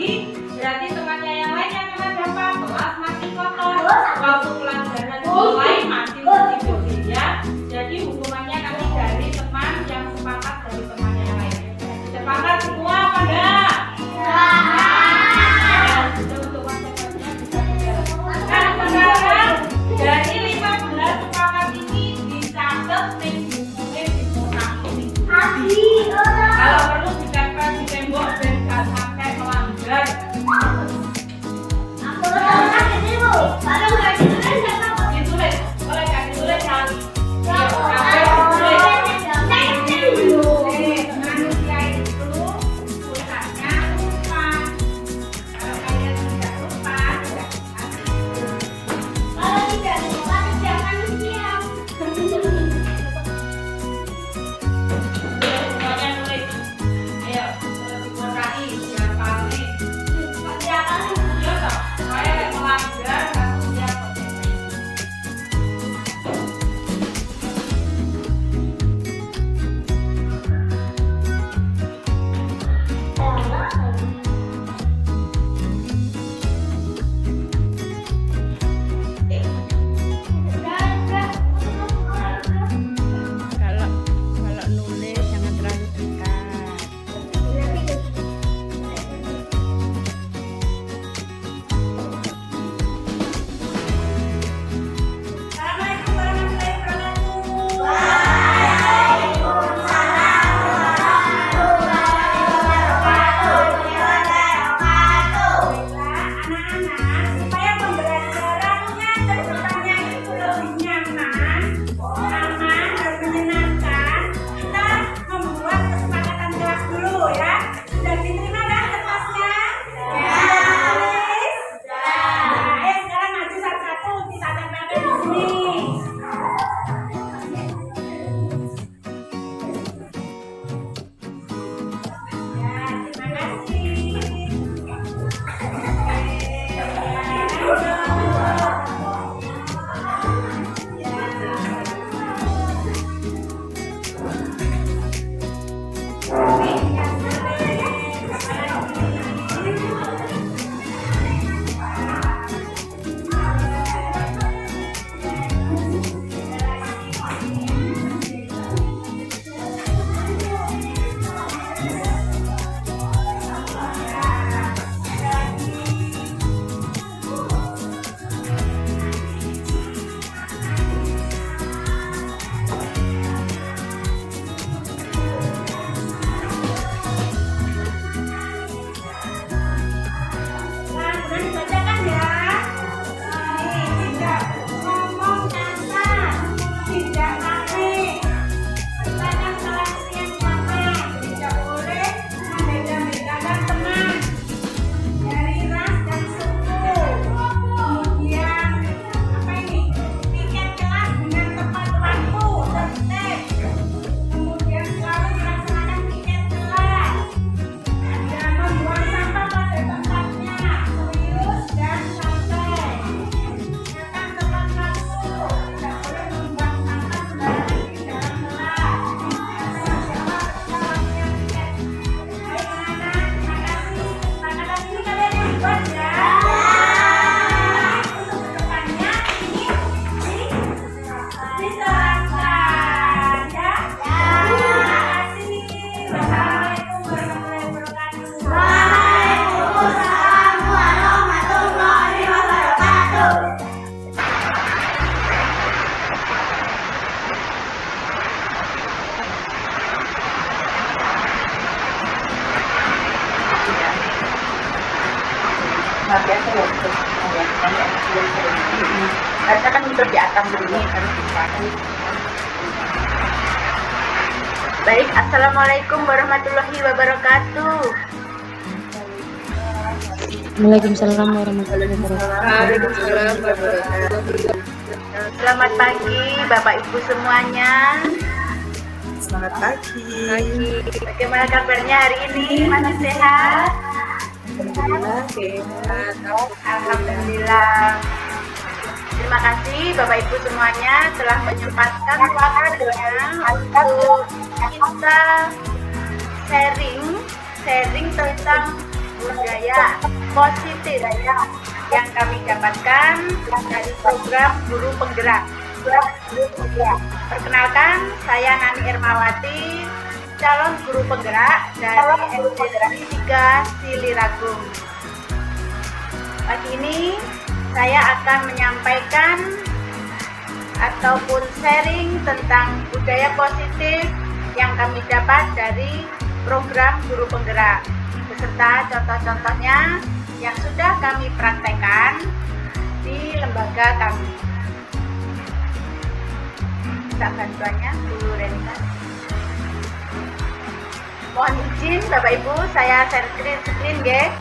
lagi, berarti temannya yang lain yang kena dampak. Kelas masih kotor, waktu pelajaran mulai masih tidur ya. Jadi hukumannya nanti dari teman yang sepakat dari temannya yang lain. Sepakat semua apa enggak? Untuk konsekuensinya bisa berjalan. Nah sekarang dari 15 sepakat ini dicatat minggu ini. Kalau perlu ditempel di tembok dan nggak sampai melanggar. Ditulis, boleh nggak ditulis kali? Manusia itu pulsanya lupa. Kalau kalian tidak lupa, tidak semuanya nulis. Ayo, dikuasai, siapa nih? Iya toh, saya melanggar kamu siap konsekuensi. Kalau nulis jangan terlalu dekat. Assalamualaikum warahmatullahi wabarakatuh. Anak-anak, supaya pembelajarannya ke depannya itu lebih nyaman, aman, dan menyenangkan, kita membuat kesepakatan kelas dulu ya. Sudah diterima kan kertasnya? Tulis? Ayo sekarang maju satu-satu, kita tempelkan di sini. Ya, terima kasih. Nah, kemudian dibacakan ya. Tidak ngomong kasar, tidak aneh, silakan kelas yang sama, tidak boleh membeda-bedakan teman dari ras dan suku. Kemudian apa ini? Piket kelas dengan tepat waktu, tertib. Kemudian selalu dilaksanakan piket kelas. Dan membuang sampah pada tempatnya, serius dan santai. Gunakan tepat waktu, tidak boleh membuang sampah sembarangan di dalam kelas. Siapa waktunya piket? Baik anak-anak, terima kasih. Kesepakatan ini kalian yang buat ya. Untuk kedepannya ini diterapkan ya. Terima kasih. Wassalamualaikum warahmatullahi wabarakatuh. Waalaikumsalam warahmatullahi wabarakatuh. biasa ya untuk karena kan dikerjakan begini harus dipakai. Baik, assalamualaikum warahmatullahi wabarakatuh. Waalaikumsalam warahmatullahi wabarakatuh. Selamat pagi Bapak Ibu semuanya. Selamat pagi. Bagaimana kabarnya hari ini? Masih sehat? Alhamdulillah sehat. Alhamdulillah. Terima kasih Bapak Ibu semuanya telah menyempatkan waktunya untuk kita sharing tentang budaya positif yang kami dapatkan dari program Guru Penggerak. Perkenalkan, saya Nani Irmawati, calon guru penggerak dari SD Negeri 3 Siliragung. Pagi ini saya akan menyampaikan ataupun sharing tentang budaya positif yang kami dapat dari program Guru Penggerak, beserta contoh-contohnya yang sudah kami praktekkan di lembaga kami. Minta bantuannya Bu Renita. Mohon izin Bapak Ibu, saya share screen guys.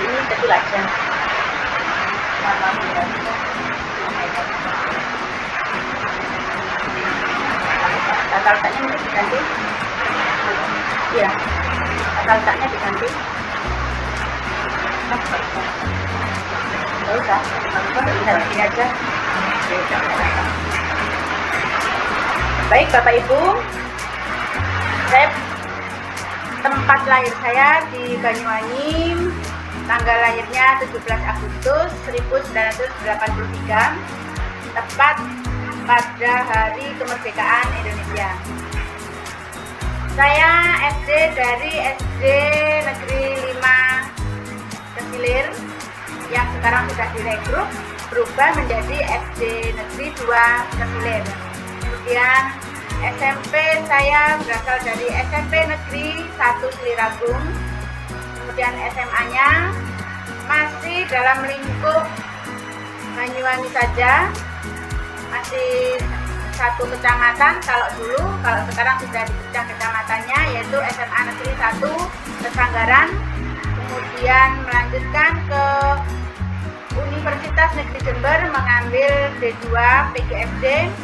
Ini kecil aja. Tata letaknya mungkin diganti. Iya, tata letaknya diganti. Nggak usah, lihat ini aja. Baik Bapak Ibu, tempat lahir saya di Banyuwangi. Tanggal lahirnya 17 Agustus 1983, tepat pada hari kemerdekaan Indonesia. Saya SD dari SD Negeri 5 Kesilir yang sekarang sudah direkrut berubah menjadi SD Negeri 2 Kesilir. Kemudian SMP saya berasal dari SMP Negeri 1 Siliragung. Kemudian SMA-nya masih dalam lingkup Banyuwangi saja, masih satu kecamatan kalau sekarang sudah dipecah kecamatannya, yaitu SMA Negeri 1 Pesanggaran. Kemudian melanjutkan ke Universitas Negeri Jember mengambil D2 PGSD.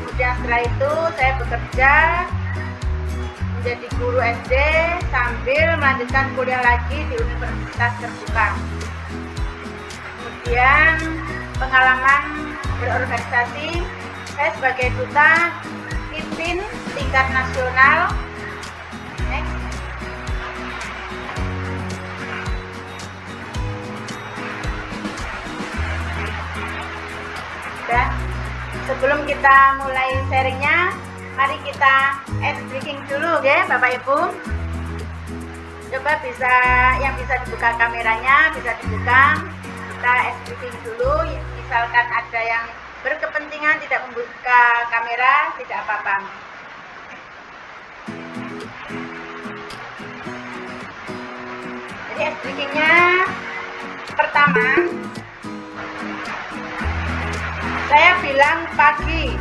Kemudian setelah itu saya bekerja menjadi guru SD sambil melanjutkan kuliah lagi di Universitas Terbuka. Kemudian pengalaman berorganisasi, saya sebagai duta pimpin tingkat nasional. Next. Dan sebelum kita mulai sharingnya, mari kita ice breaking dulu ya Bapak Ibu. Coba yang bisa dibuka kameranya, bisa dibuka. Kita ice breaking dulu. Misalkan ada yang berkepentingan tidak membuka kamera, tidak apa-apa. Jadi ice breakingnya pertama, saya bilang pagi.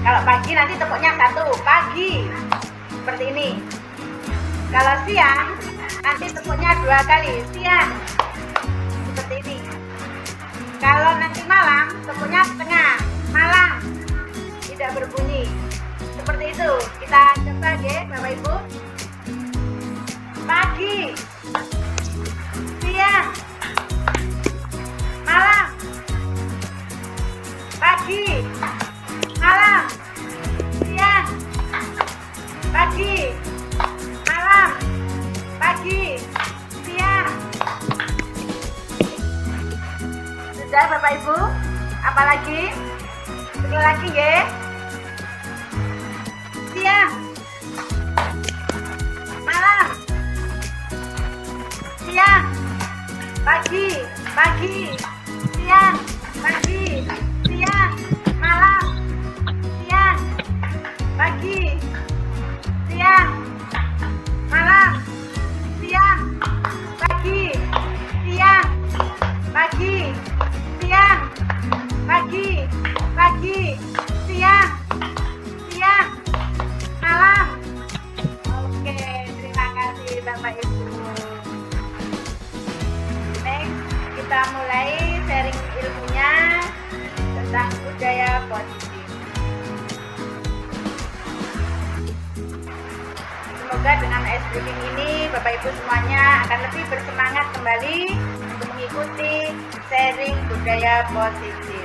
Kalau pagi nanti tepuknya 1, pagi, seperti ini. Kalau siang nanti tepuknya 2 kali, siang, seperti ini. Kalau nanti malam tepuknya setengah, malam, tidak berbunyi, seperti itu. Kita coba ya Bapak Ibu. Pagi, siang, malam, pagi, malam, siang, pagi, malam, pagi, siang. Sudah Bapak Ibu? Apalagi? Sekali lagi ya. Siang, malam, siang, pagi, siang, pagi, siang, malam, siang, pagi, siang, malam, siang, pagi, siang, pagi, siang, pagi, siang, malam. Oke, terima kasih. Semoga dengan ice breaking ini Bapak Ibu semuanya akan lebih bersemangat kembali untuk mengikuti sharing budaya positif.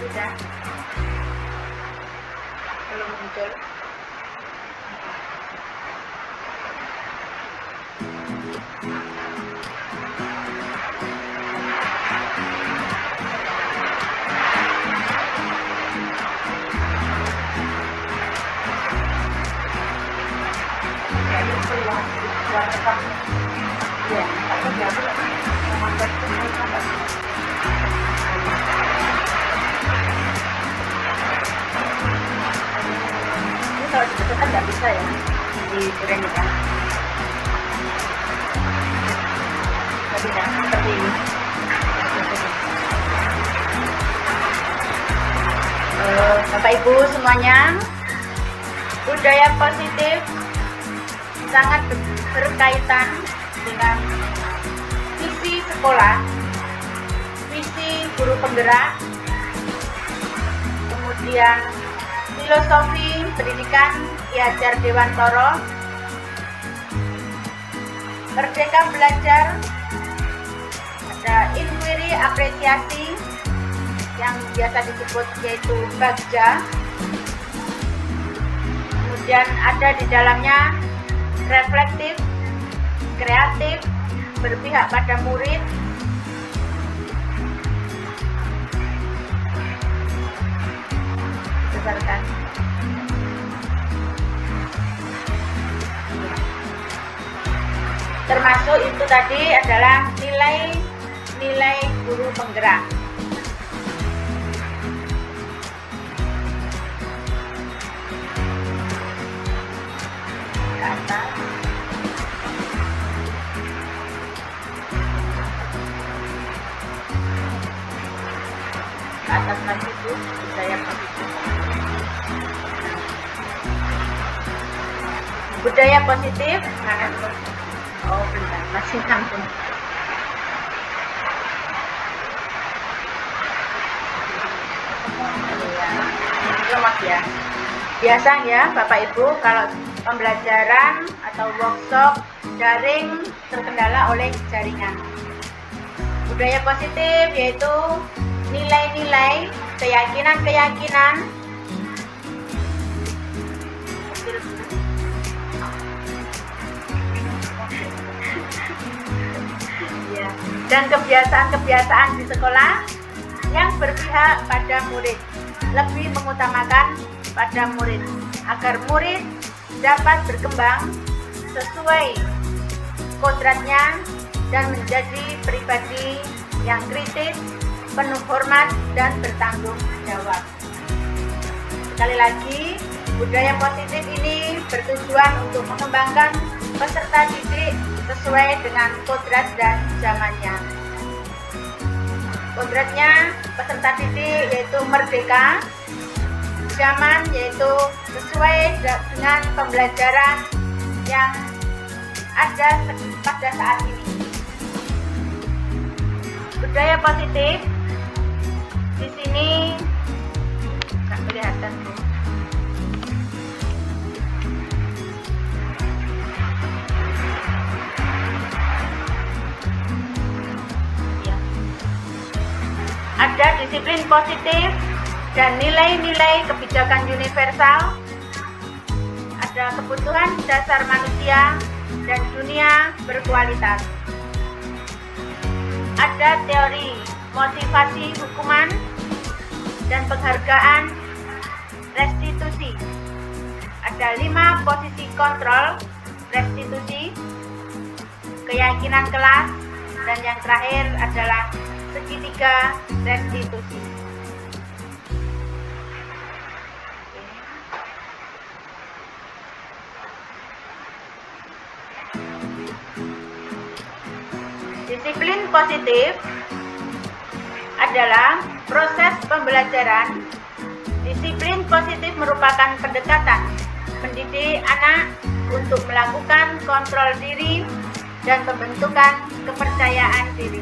Sudah? Belum muncul? Ini kalau dibesarkan nggak bisa ya, dikurangkan. Nggak bisa, seperti ini. Bapak Ibu semuanya, budaya positif sangat berkaitan dengan visi sekolah, visi guru penggerak, kemudian filosofi pendidikan Ki Hajar Dewantara, Merdeka Belajar, ada inquiry apresiasi yang biasa disebut yaitu Bagja, kemudian ada di dalamnya reflektif, kreatif, berpihak pada murid, besarkan. Termasuk itu tadi adalah nilai guru penggerak. Ke atas. Ke atas lagi itu budaya positif. Budaya positif. Oh bentar, masih campur. Lemak ya. Biasa ya Bapak Ibu kalau pembelajaran atau workshop daring terkendala oleh jaringan. Budaya positif yaitu nilai-nilai, keyakinan-keyakinan dan kebiasaan-kebiasaan di sekolah yang berpihak pada murid, lebih mengutamakan pada murid agar murid dapat berkembang sesuai kodratnya dan menjadi pribadi yang kritis, penuh hormat dan bertanggung jawab. Sekali lagi, budaya positif ini bertujuan untuk mengembangkan peserta didik sesuai dengan kodrat dan zamannya. Kodratnya peserta didik yaitu merdeka, zaman yaitu sesuai dengan pembelajaran yang ada pada saat ini. Budaya positif di sini nggak kelihatan tuh. Ada disiplin positif dan nilai-nilai kebijakan universal, ada kebutuhan dasar manusia dan dunia berkualitas, ada teori motivasi hukuman dan penghargaan restitusi, ada 5 posisi kontrol restitusi, keyakinan kelas, dan yang terakhir adalah segitiga restitusi. Disiplin positif adalah proses pembelajaran. Disiplin positif merupakan pendekatan mendidik anak untuk melakukan kontrol diri dan pembentukan kepercayaan diri.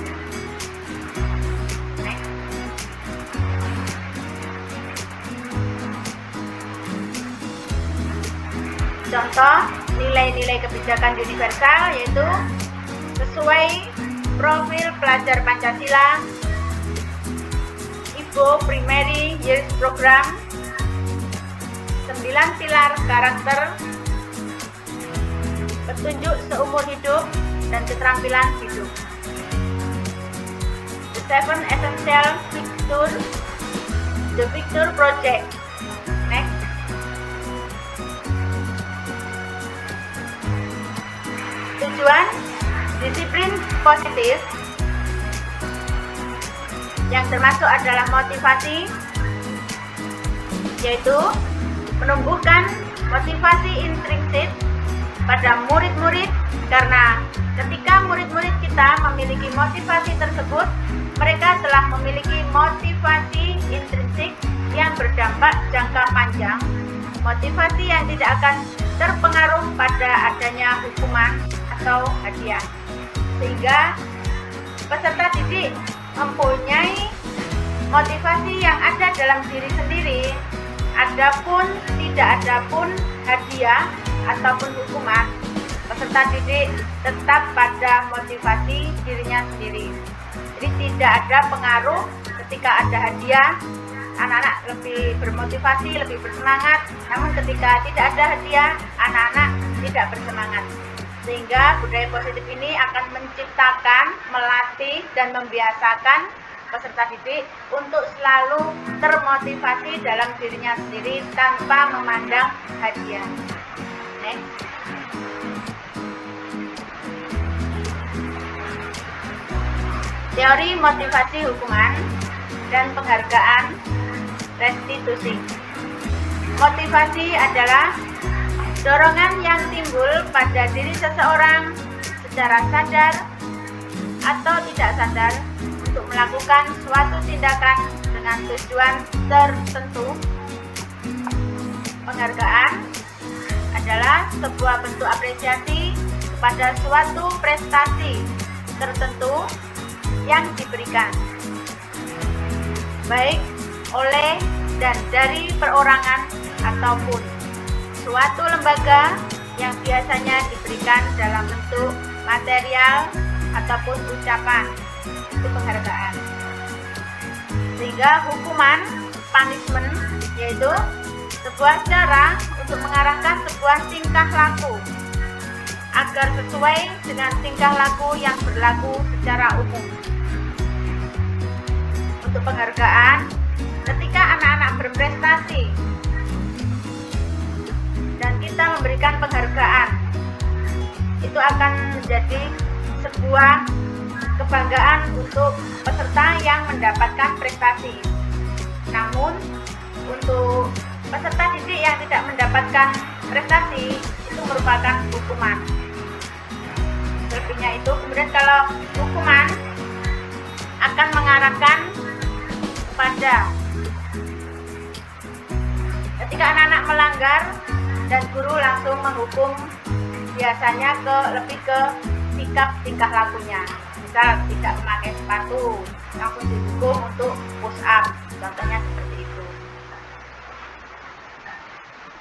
Contoh nilai-nilai kebijakan universal yaitu sesuai profil pelajar Pancasila, IPO Primary Years Program, 9 pilar karakter, petunjuk seumur hidup, dan keterampilan hidup. The 7 Essential Victor, The Victor Project. Next. Tujuan disiplin positif yang termasuk adalah motivasi, yaitu menumbuhkan motivasi intrinsik pada murid-murid, karena ketika murid-murid kita memiliki motivasi tersebut, mereka telah memiliki motivasi intrinsik yang berdampak jangka panjang, motivasi yang tidak akan terpengaruh pada adanya hukuman atau hadiah, sehingga peserta didik mempunyai motivasi yang ada dalam diri sendiri. Adapun tidak ada pun hadiah ataupun hukuman, peserta didik tetap pada motivasi dirinya sendiri. Jadi tidak ada pengaruh ketika ada hadiah, anak-anak lebih bermotivasi, lebih bersemangat. Namun ketika tidak ada hadiah, anak-anak tidak bersemangat. Sehingga budaya positif ini akan menciptakan, melatih, dan membiasakan peserta didik untuk selalu termotivasi dalam dirinya sendiri tanpa memandang hadiah. Next. Teori motivasi hukuman dan penghargaan restitusi. Motivasi adalah dorongan yang timbul pada diri seseorang secara sadar atau tidak sadar untuk melakukan suatu tindakan dengan tujuan tertentu. Penghargaan adalah sebuah bentuk apresiasi kepada suatu prestasi tertentu yang diberikan, baik oleh dan dari perorangan ataupun suatu lembaga yang biasanya diberikan dalam bentuk material ataupun ucapan. Itu penghargaan. Sehingga hukuman, punishment, yaitu sebuah cara untuk mengarahkan sebuah tingkah laku agar sesuai dengan tingkah laku yang berlaku secara umum. Untuk penghargaan, ketika anak-anak berprestasi dan kita memberikan penghargaan, itu akan menjadi sebuah kebanggaan untuk peserta yang mendapatkan prestasi. Namun untuk peserta didik yang tidak mendapatkan prestasi, itu merupakan hukuman. Selebihnya itu, kemudian kalau hukuman akan mengarahkan pada ketika anak-anak melanggar dan guru langsung menghukum, biasanya lebih ke sikap tingkah lakunya. Misal tidak memakai sepatu, langsung dihukum untuk push up, contohnya seperti itu.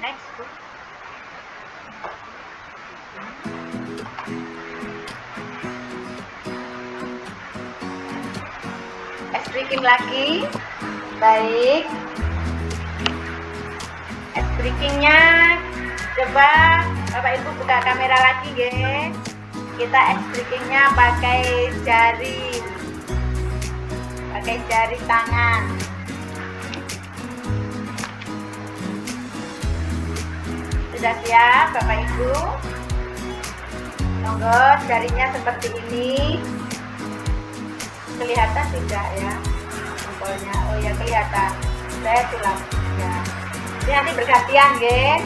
Next, Bu. Breaking lagi. Baik, breakingnya coba Bapak Ibu buka kamera lagi ya. Kita breakingnya pakai jari tangan. Sudah siap Bapak Ibu? Monggo, jarinya seperti ini. Kelihatan tidak ya jempolnya? Oh ya, kelihatan. Saya tulang ya. Ini nanti bergantian ya.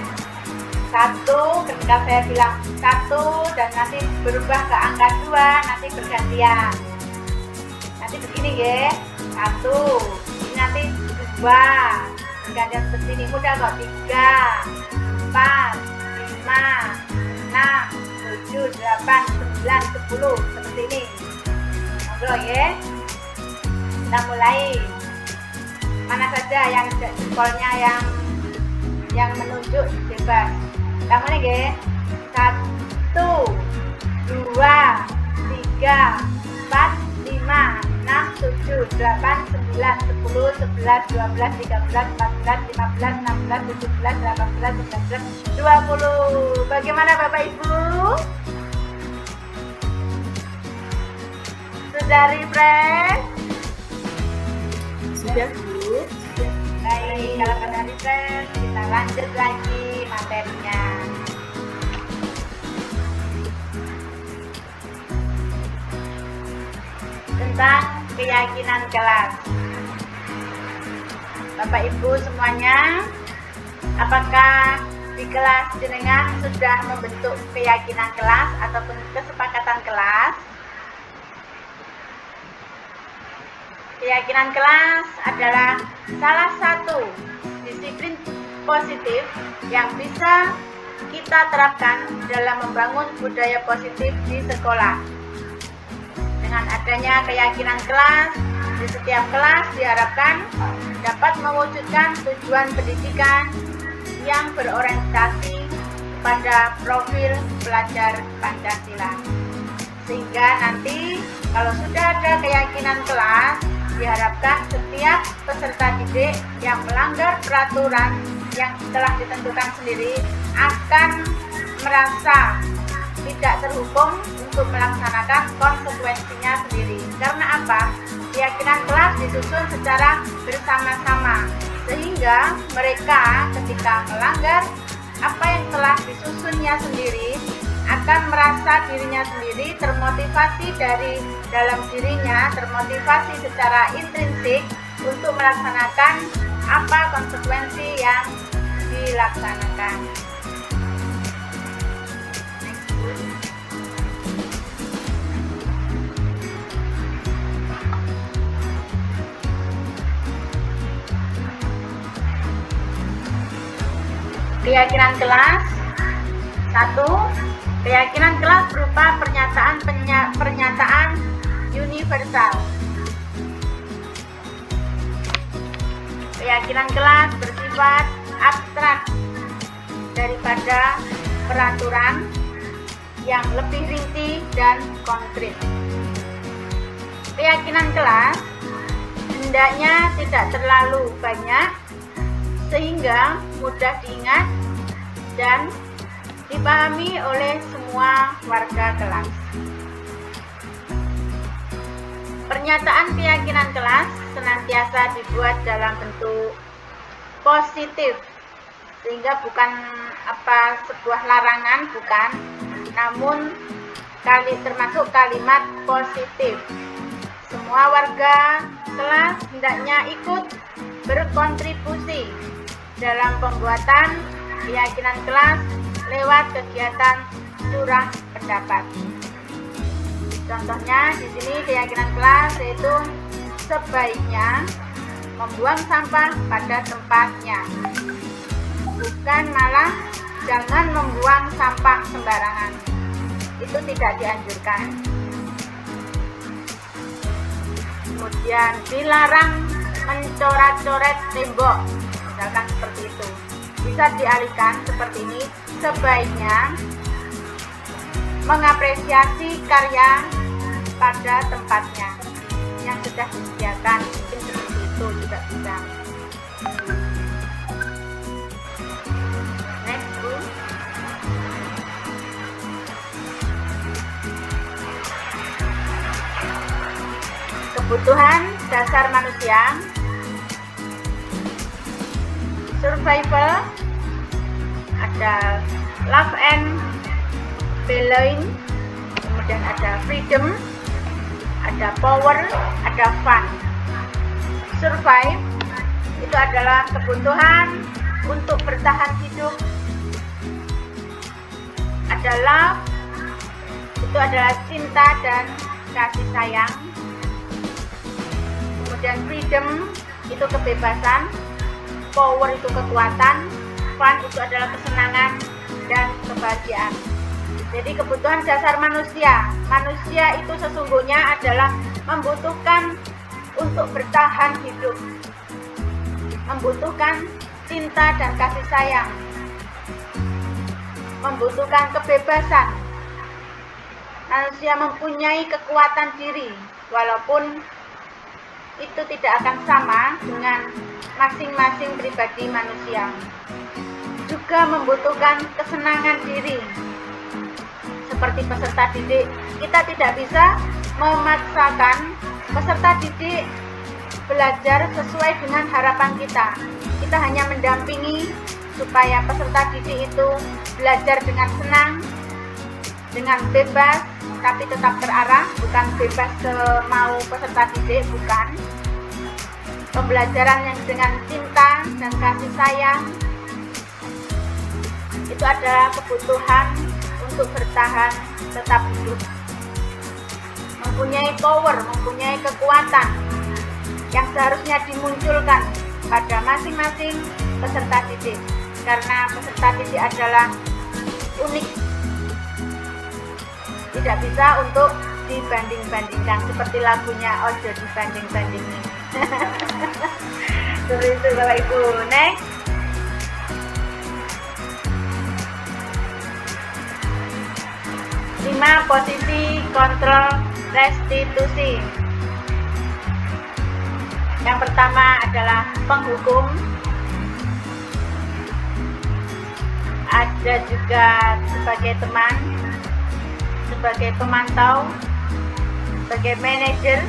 Satu, ketika saya bilang satu dan nanti berubah ke angka 2, nanti bergantian. Nanti begini ya. Satu, ini nanti 2, bergantian seperti ini. Mudah kok. 3, 4, 5, 6, 7, 8, 9, 10, seperti ini. Monggo ya. Kita mulai. Mana saja yang jempolnya yang menunjuk bebas. Kamu nih nggih. 1, 2, 3, 4, 5, 6, 7, 8, 9, 10, 11, 12, 13, 14, 15, 16, 17, 18, 19, 20. Bagaimana Bapak Ibu? Sudah refresh? Sudah, Bu. Baik, kalau sudah refresh, kita lanjut lagi materinya. Tentang keyakinan kelas. Bapak Ibu semuanya, apakah di kelas jenengan sudah membentuk keyakinan kelas ataupun kesepakatan kelas? Keyakinan kelas adalah salah satu disiplin positif yang bisa kita terapkan dalam membangun budaya positif di sekolah. Dengan adanya keyakinan kelas, di setiap kelas diharapkan dapat mewujudkan tujuan pendidikan yang berorientasi pada profil pelajar Pancasila. Sehingga nanti kalau sudah ada keyakinan kelas, diharapkan setiap peserta didik yang melanggar peraturan yang telah ditentukan sendiri akan merasa tidak terhukum untuk melaksanakan konsekuensinya sendiri. Karena apa? Keyakinan kelas disusun secara bersama-sama, sehingga mereka ketika melanggar apa yang telah disusunnya sendiri akan merasa dirinya sendiri termotivasi dari dalam dirinya, termotivasi secara intrinsik untuk melaksanakan apa konsekuensi yang dilaksanakan. Keyakinan kelas 1. Keyakinan kelas berupa pernyataan universal. Keyakinan kelas bersifat abstrak daripada peraturan yang lebih rinci dan konkret. Keyakinan kelas hendaknya tidak terlalu banyak sehingga mudah diingat dan dipahami oleh semua warga kelas. Pernyataan keyakinan kelas senantiasa dibuat dalam bentuk positif, sehingga bukan sebuah larangan, bukan, namun termasuk kalimat positif. Semua warga kelas hendaknya ikut berkontribusi dalam pembuatan keyakinan kelas lewat kegiatan curah pendapat. Contohnya di sini keyakinan kelas yaitu sebaiknya membuang sampah pada tempatnya, bukan malah jangan membuang sampah sembarangan. Itu tidak dianjurkan. Kemudian dilarang mencoret-coret tembok, misalkan seperti itu. Bisa dialihkan seperti ini, sebaiknya mengapresiasi karya pada tempatnya yang sudah disediakan, mungkin seperti itu juga bisa. Next, Bu. Kebutuhan dasar manusia. Survival, ada love and belonging, kemudian ada freedom, ada power, ada fun. Survive itu adalah kebutuhan untuk bertahan hidup. Ada love, itu adalah cinta dan kasih sayang. Kemudian freedom itu kebebasan, power itu kekuatan, fun itu adalah kesenangan dan kebahagiaan. Jadi kebutuhan dasar manusia itu sesungguhnya adalah membutuhkan untuk bertahan hidup, membutuhkan cinta dan kasih sayang, membutuhkan kebebasan. Manusia mempunyai kekuatan diri, walaupun itu tidak akan sama dengan masing-masing pribadi manusia. Juga membutuhkan kesenangan diri. Seperti peserta didik, kita tidak bisa memaksakan peserta didik belajar sesuai dengan harapan kita. Kita hanya mendampingi supaya peserta didik itu belajar dengan senang, dengan bebas, tapi tetap terarah, bukan bebas semau peserta didik, bukan. Pembelajaran yang dengan cinta dan kasih sayang itu adalah kebutuhan untuk bertahan tetap hidup. Mempunyai power, mempunyai kekuatan yang seharusnya dimunculkan pada masing-masing peserta didik, karena peserta didik adalah unik, tidak bisa untuk dibanding-bandingkan seperti lagunya Ojo Dibanding-bandingin. Seperti itu Bapak Ibu. Next. Lima, posisi kontrol restitusi. Yang pertama adalah penghukum. Ada juga sebagai teman, sebagai pemantau, sebagai manajer,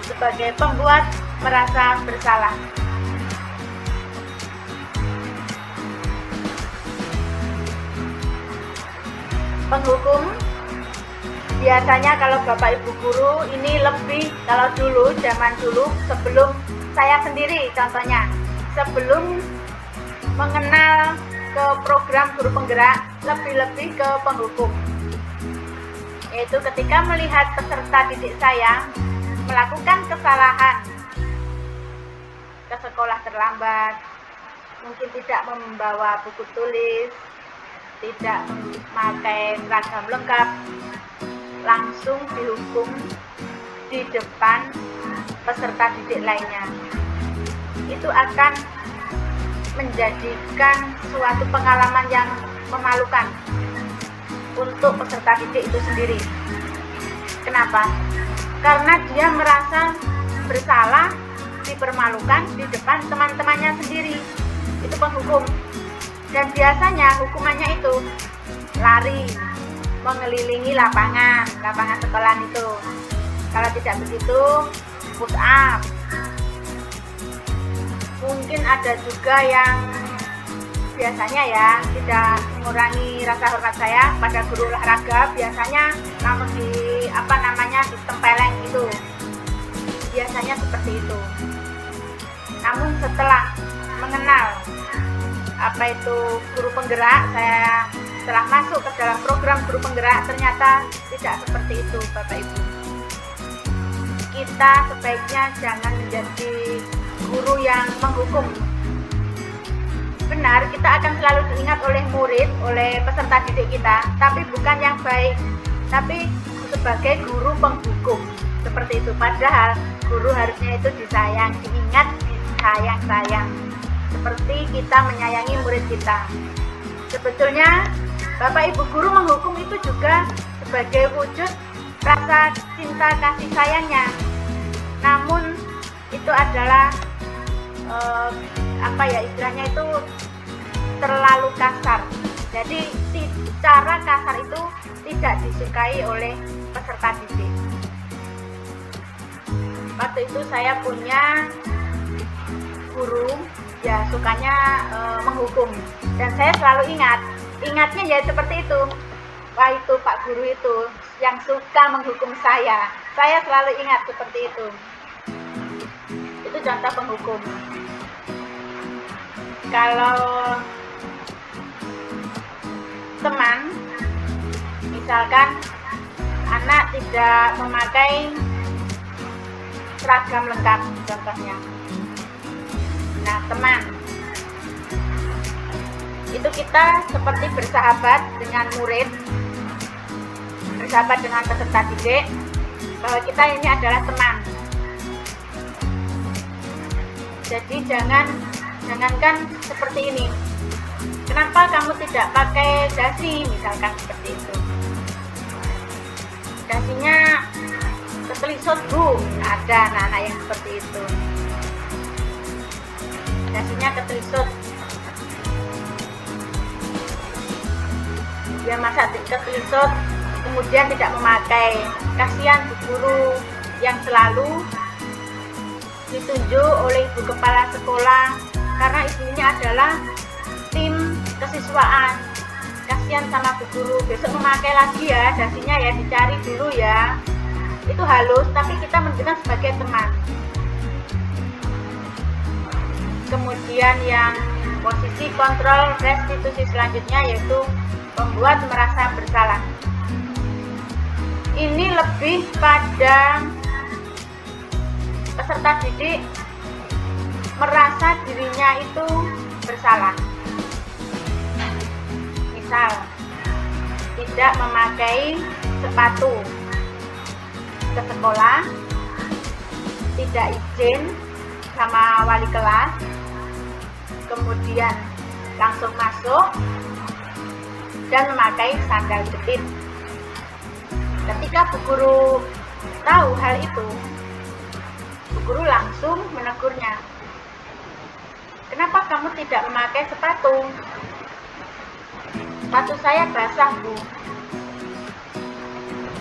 sebagai pembuat merasa bersalah. Penghukum biasanya kalau Bapak Ibu guru ini lebih, kalau dulu, zaman dulu, sebelum saya sendiri contohnya, sebelum mengenal ke program guru penggerak, lebih-lebih ke penghukum. Yaitu ketika melihat peserta didik saya melakukan kesalahan, ke sekolah terlambat, mungkin tidak membawa buku tulis, tidak memakai seragam lengkap, langsung dihukum di depan peserta didik lainnya. Itu akan menjadikan suatu pengalaman yang memalukan untuk peserta didik itu sendiri. Kenapa? Karena dia merasa bersalah, dipermalukan di depan teman-temannya sendiri. Itu penghukum. Dan biasanya hukumannya itu lari, mengelilingi lapangan sekolah itu. Kalau tidak begitu, push up. Mungkin ada juga yang biasanya ya tidak mengurangi rasa hormat saya pada guru olahraga, biasanya langsung ditempeleng gitu. Biasanya seperti itu. Namun setelah mengenal apa itu guru penggerak, saya setelah masuk ke dalam program guru penggerak, ternyata tidak seperti itu Bapak Ibu. Kita sebaiknya jangan menjadi guru yang menghukum. Benar, kita akan selalu diingat oleh murid, oleh peserta didik kita, tapi bukan yang baik, tapi sebagai guru penghukum. Seperti itu, padahal guru harusnya itu disayang, diingat, disayang-sayang. Seperti kita menyayangi murid kita. Sebetulnya Bapak Ibu guru menghukum itu juga sebagai wujud rasa cinta kasih sayangnya. Namun itu adalah istilahnya itu terlalu kasar. Jadi cara kasar itu tidak disukai oleh peserta didik. Waktu itu saya punya guru ya sukanya menghukum, dan saya selalu ingatnya ya seperti itu. Wah, itu Pak Guru itu yang suka menghukum saya selalu ingat seperti itu. Itu contoh penghukum. Kalau teman, misalkan anak tidak memakai seragam lengkap contohnya. Nah, teman, itu kita seperti bersahabat dengan murid, bersahabat dengan peserta didik, bahwa kita ini adalah teman. Jadi jangankan seperti ini. Kenapa kenapa kamu tidak pakai dasi, misalkan seperti itu. Dasinya ketelisut Bu, ada anak-anak yang seperti itu. Dasinya ketelisut. Dia masa ketelisut, kemudian tidak memakai. Kasihan Bu guru yang selalu ditunjuk oleh ibu kepala sekolah, karena ibunya adalah tim kesiswaan. Kasihan sama Bu guru, besok memakai lagi ya dasinya ya, dicari dulu ya. Itu halus, tapi kita menunjukkan sebagai teman. Kemudian yang posisi kontrol restitusi selanjutnya yaitu membuat merasa bersalah. Ini lebih pada peserta didik merasa dirinya itu bersalah. Misal, tidak memakai sepatu ke sekolah, tidak izin sama wali kelas, kemudian langsung masuk dan memakai sandal jepit. Ketika Bu guru tahu hal itu, Bu guru langsung menegurnya. Kenapa kamu tidak memakai sepatu? Sepatu saya basah Bu.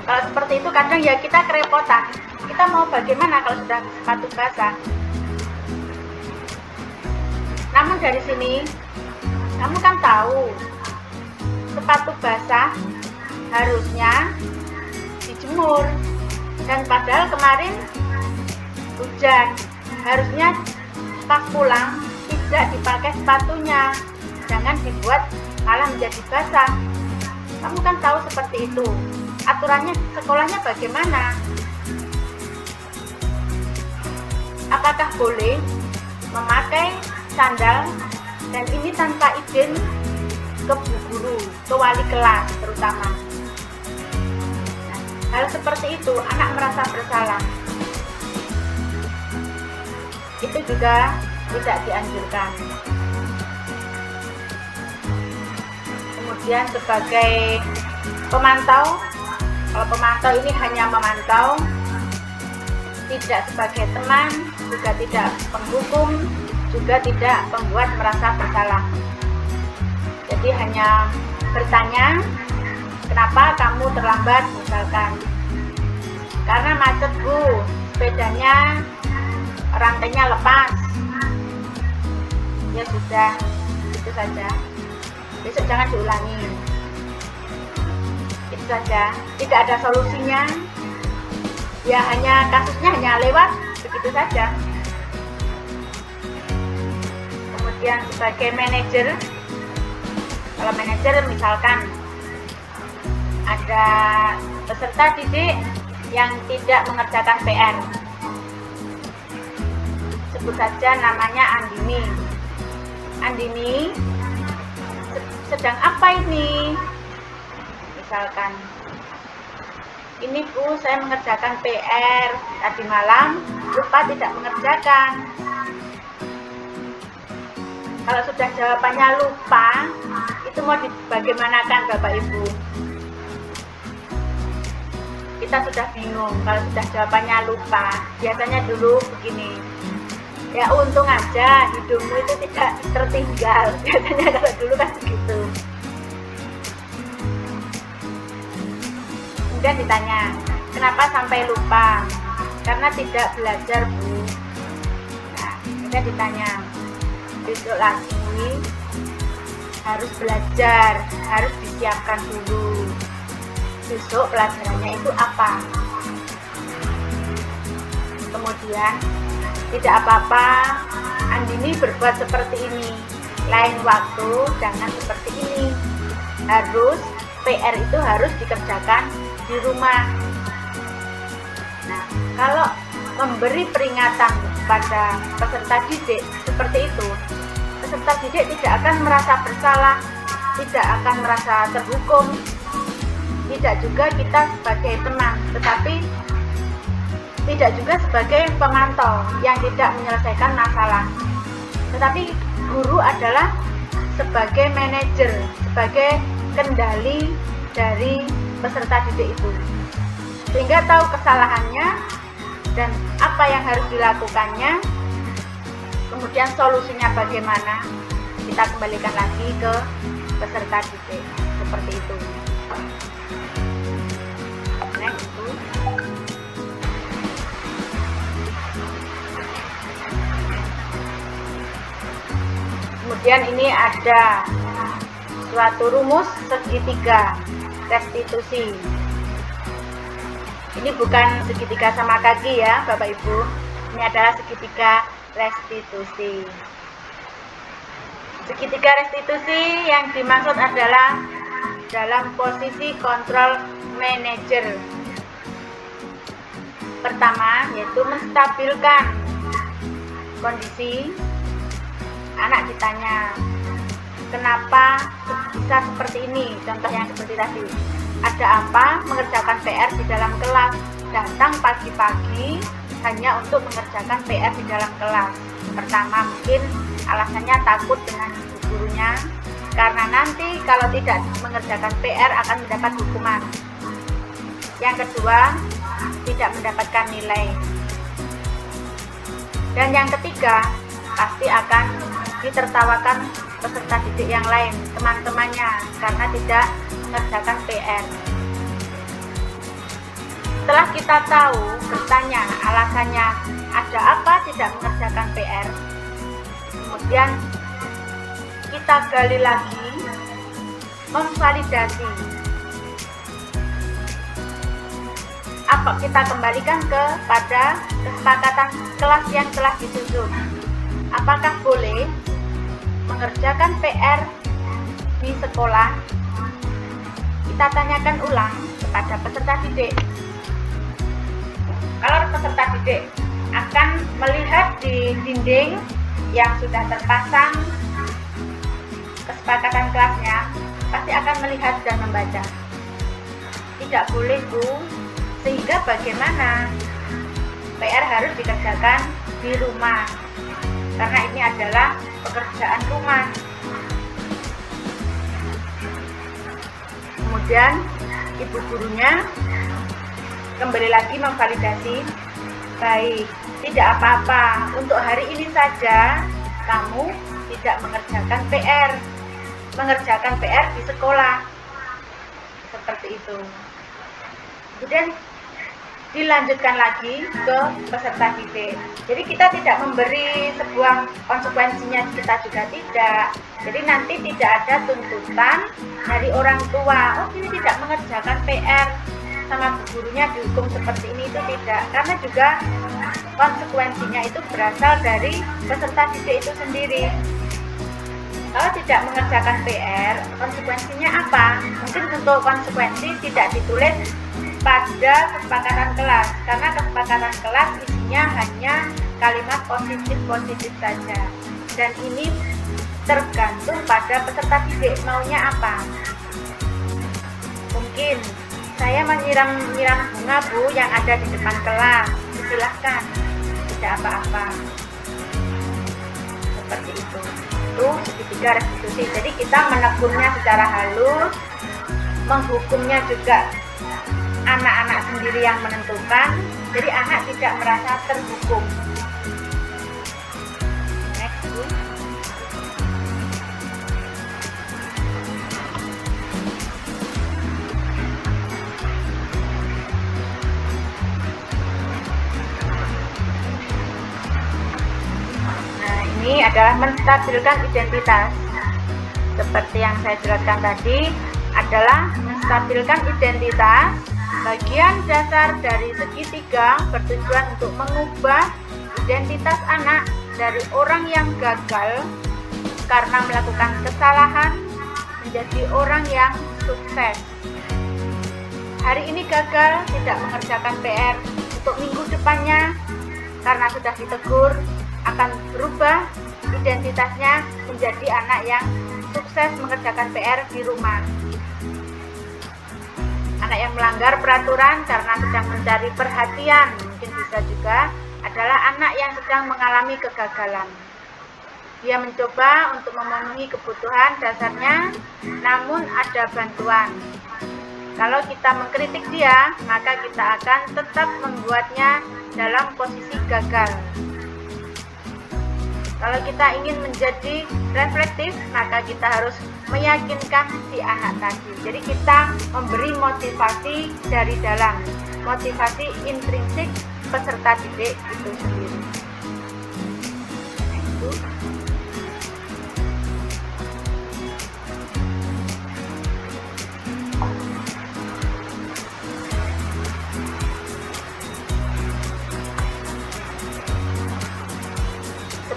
Kalau seperti itu kadang ya kita kerepotan. Kita mau bagaimana kalau sudah sepatu basah? Namun dari sini, kamu kan tahu sepatu basah harusnya dijemur, dan padahal kemarin hujan, harusnya pas pulang tidak dipakai sepatunya, jangan dibuat malah menjadi basah. Kamu kan tahu seperti itu. Aturannya sekolahnya bagaimana? Apakah boleh memakai sandal dan ini tanpa izin ke bu guru, ke wali kelas terutama? Hal seperti itu anak merasa bersalah. Itu juga tidak dianjurkan. Kemudian sebagai pemantau, kalau pemantau ini hanya memantau, tidak sebagai teman, juga tidak penghukum, juga tidak membuat merasa bersalah. Jadi hanya bertanya, kenapa kamu terlambat misalkan? Karena macet Bu, sepedanya rantainya lepas. Ya sudah, itu saja. Besok jangan diulangi. Itu saja, tidak ada solusinya. Ya hanya kasusnya hanya lewat begitu saja. Kemudian sebagai manajer, kalau manajer misalkan ada peserta didik yang tidak mengerjakan PR, sebut saja namanya Andini. Andini sedang apa ini? Misalkan, ini Bu, saya mengerjakan PR tadi malam, lupa tidak mengerjakan. Kalau sudah jawabannya lupa, itu mau dibagaimanakan Bapak Ibu? Kita sudah bingung kalau sudah jawabannya lupa. Biasanya dulu begini, ya untung aja hidungmu itu tidak tertinggal. Biasanya kalau dulu kan begitu. Kemudian ditanya, kenapa sampai lupa? Karena tidak belajar Bu. Nah, kemudian ditanya, besok lagi harus belajar, harus disiapkan dulu. Besok pelajarannya itu apa? Kemudian, tidak apa-apa, Andini berbuat seperti ini. Lain waktu jangan seperti ini. Harus PR itu harus dikerjakan di rumah. Nah, kalau memberi peringatan pada peserta didik seperti itu, peserta didik tidak akan merasa bersalah, tidak akan merasa terhukum, tidak juga kita sebagai teman, tetapi tidak juga sebagai pemantau yang tidak menyelesaikan masalah. Tetapi guru adalah sebagai manajer, sebagai kendali dari peserta didik itu, sehingga tahu kesalahannya dan apa yang harus dilakukannya, kemudian solusinya bagaimana. Kita kembalikan lagi ke peserta didik seperti itu. Next, Bu. Kemudian ini ada suatu rumus segitiga restitusi. Ini bukan segitiga sama kaki ya Bapak Ibu, ini adalah segitiga restitusi. Segitiga restitusi yang dimaksud adalah dalam posisi kontrol manajer. Pertama yaitu menstabilkan kondisi. Anak ditanya, kenapa bisa seperti ini? Contoh yang seperti tadi, ada apa mengerjakan PR di dalam kelas? Datang pagi-pagi hanya untuk mengerjakan PR di dalam kelas. Pertama, mungkin alasannya takut dengan gurunya, karena nanti kalau tidak mengerjakan PR akan mendapat hukuman. Yang kedua, tidak mendapatkan nilai. Dan yang ketiga, pasti akan ditertawakan peserta didik yang lain, teman-temannya, karena tidak mengerjakan PR. Setelah kita tahu, bertanya alasannya ada apa tidak mengerjakan PR, kemudian kita gali lagi, memvalidasi. Apa kita kembalikan kepada kesepakatan kelas yang telah disusun. Apakah boleh mengerjakan PR di sekolah? Kita tanyakan ulang kepada peserta didik. Kalau peserta didik akan melihat di dinding yang sudah terpasang kesepakatan kelasnya, pasti akan melihat dan membaca. Tidak boleh, Bu, sehingga bagaimana? PR harus dikerjakan di rumah, karena ini adalah pekerjaan rumah. Kemudian ibu gurunya kembali lagi memvalidasi. Baik, tidak apa-apa, untuk hari ini saja kamu tidak mengerjakan PR, mengerjakan PR di sekolah, seperti itu. Kemudian dilanjutkan lagi ke peserta didik. Jadi kita tidak memberi sebuah konsekuensinya, kita juga tidak. Jadi nanti tidak ada tuntutan dari orang tua, oh ini tidak mengerjakan PR sama bu gurunya dihukum seperti ini, itu tidak. Karena juga konsekuensinya itu berasal dari peserta didik itu sendiri. Kalau tidak mengerjakan PR, konsekuensinya apa? Mungkin untuk konsekuensi tidak ditulis pada kesepakatan kelas, karena kesepakatan kelas isinya hanya kalimat positif-positif saja, dan ini tergantung pada peserta didik maunya apa. Mungkin saya menyiram bunga, Bu, yang ada di depan kelas, silahkan, tidak apa-apa, seperti itu. Itu segitiga restitusi. Jadi kita menekunnya secara halus, menghukumnya juga anak-anak sendiri yang menentukan, jadi anak tidak merasa terhukum. Next, Bu. Nah, ini adalah menstabilkan identitas. Seperti yang saya jelaskan tadi, adalah menstabilkan identitas. Bagian dasar dari segitiga bertujuan untuk mengubah identitas anak dari orang yang gagal karena melakukan kesalahan menjadi orang yang sukses. Hari ini gagal tidak mengerjakan PR, untuk minggu depannya karena sudah ditegur akan berubah identitasnya menjadi anak yang sukses mengerjakan PR di rumah. Anak yang melanggar peraturan karena sedang mencari perhatian, mungkin bisa juga adalah anak yang sedang mengalami kegagalan. Dia mencoba untuk memenuhi kebutuhan dasarnya, namun ada bantuan. Kalau kita mengkritik dia, maka kita akan tetap membuatnya dalam posisi gagal. Kalau kita ingin menjadi reflektif, maka kita harus meyakinkan si anak tadi. Jadi kita memberi motivasi dari dalam, motivasi intrinsik peserta didik itu sendiri.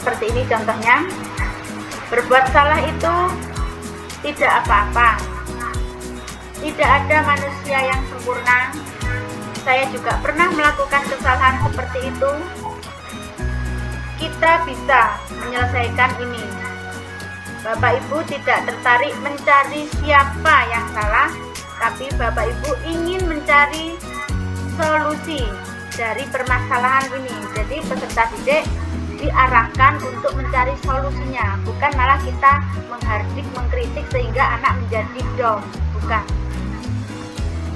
Seperti ini contohnya, berbuat salah itu tidak apa-apa. Tidak ada manusia yang sempurna. Saya juga pernah melakukan kesalahan seperti itu. Kita bisa menyelesaikan ini. Bapak Ibu tidak tertarik mencari siapa yang salah, tapi Bapak Ibu ingin mencari solusi dari permasalahan ini. Jadi peserta didik diarahkan untuk mencari solusinya, bukan malah kita menghardik, mengkritik sehingga anak menjadi down. Bukan.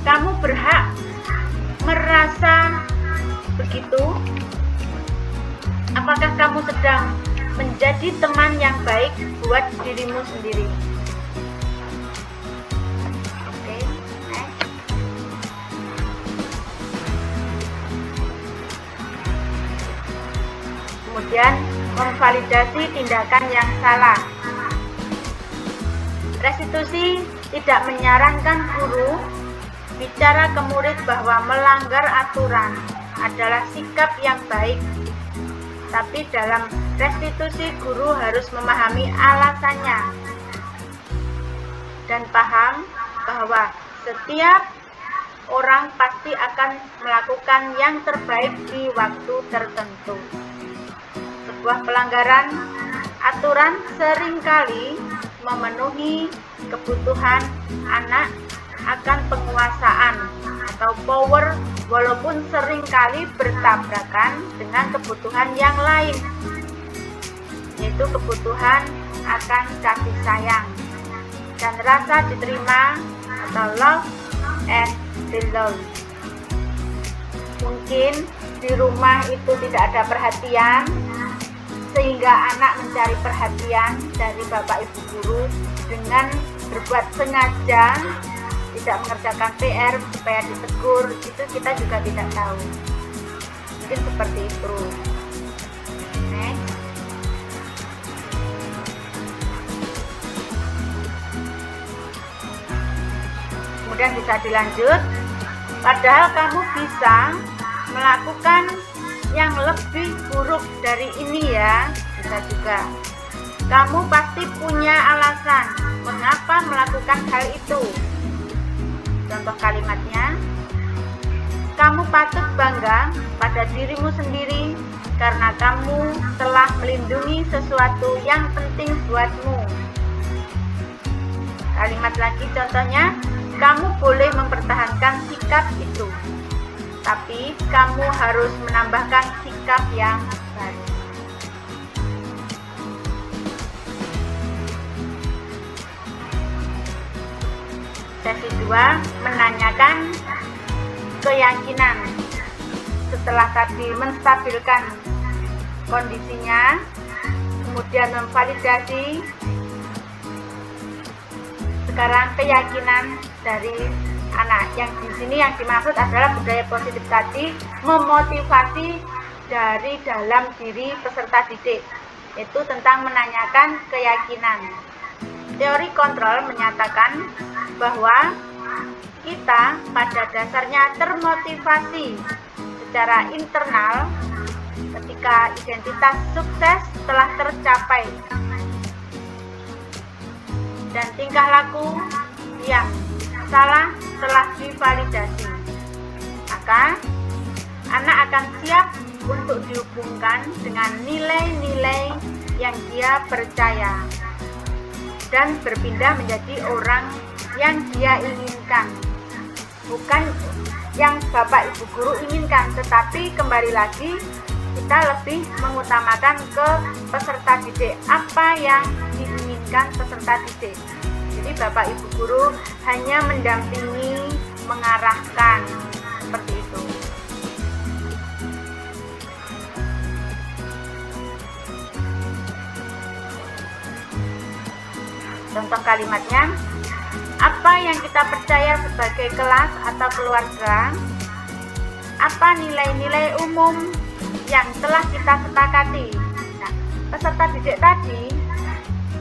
Kamu berhak merasa begitu. Apakah kamu sedang menjadi teman yang baik buat dirimu sendiri? Oke, next. Kemudian memvalidasi tindakan yang salah. Restitusi tidak menyarankan guru bicara ke murid bahwa melanggar aturan adalah sikap yang baik. Tapi dalam restitusi guru harus memahami alasannya dan paham bahwa setiap orang pasti akan melakukan yang terbaik di waktu tertentu. Sebuah pelanggaran aturan seringkali memenuhi kebutuhan anak akan penguasaan atau power, walaupun seringkali bertabrakan dengan kebutuhan yang lain, yaitu kebutuhan akan kasih sayang dan rasa diterima atau love and belong. Mungkin di rumah itu tidak ada perhatian, sehingga anak mencari perhatian dari bapak ibu guru dengan berbuat sengaja tidak mengerjakan PR supaya ditegur. Itu kita juga tidak tahu. Mungkin seperti itu. Next. Kemudian bisa dilanjut. Padahal kamu bisa melakukan yang lebih buruk dari ini ya. Bisa juga. Kamu pasti punya alasan mengapa melakukan hal itu. Contoh kalimatnya, kamu patut bangga pada dirimu sendiri karena kamu telah melindungi sesuatu yang penting buatmu. Kalimat lagi contohnya, kamu boleh mempertahankan sikap itu, tapi kamu harus menambahkan sikap yang baru. Sesi 2, menanyakan keyakinan. Setelah tadi menstabilkan kondisinya, kemudian memvalidasi, sekarang keyakinan dari anak. Yang di sini yang dimaksud adalah budaya positif tadi, memotivasi dari dalam diri peserta didik, itu tentang menanyakan keyakinan. Teori kontrol menyatakan bahwa kita pada dasarnya termotivasi secara internal ketika identitas sukses telah tercapai dan tingkah laku yang salah telah divalidasi. Maka anak akan siap untuk dihubungkan dengan nilai-nilai yang dia percaya dan berpindah menjadi orang yang dia inginkan, bukan yang bapak ibu guru inginkan. Tetapi kembali lagi, kita lebih mengutamakan ke peserta didik, apa yang diinginkan peserta didik. Jadi Bapak Ibu guru hanya mendampingi, mengarahkan, seperti itu. Contoh kalimatnya, apa yang kita percaya sebagai kelas atau keluarga, apa nilai-nilai umum yang telah kita sepakati. Nah, peserta didik tadi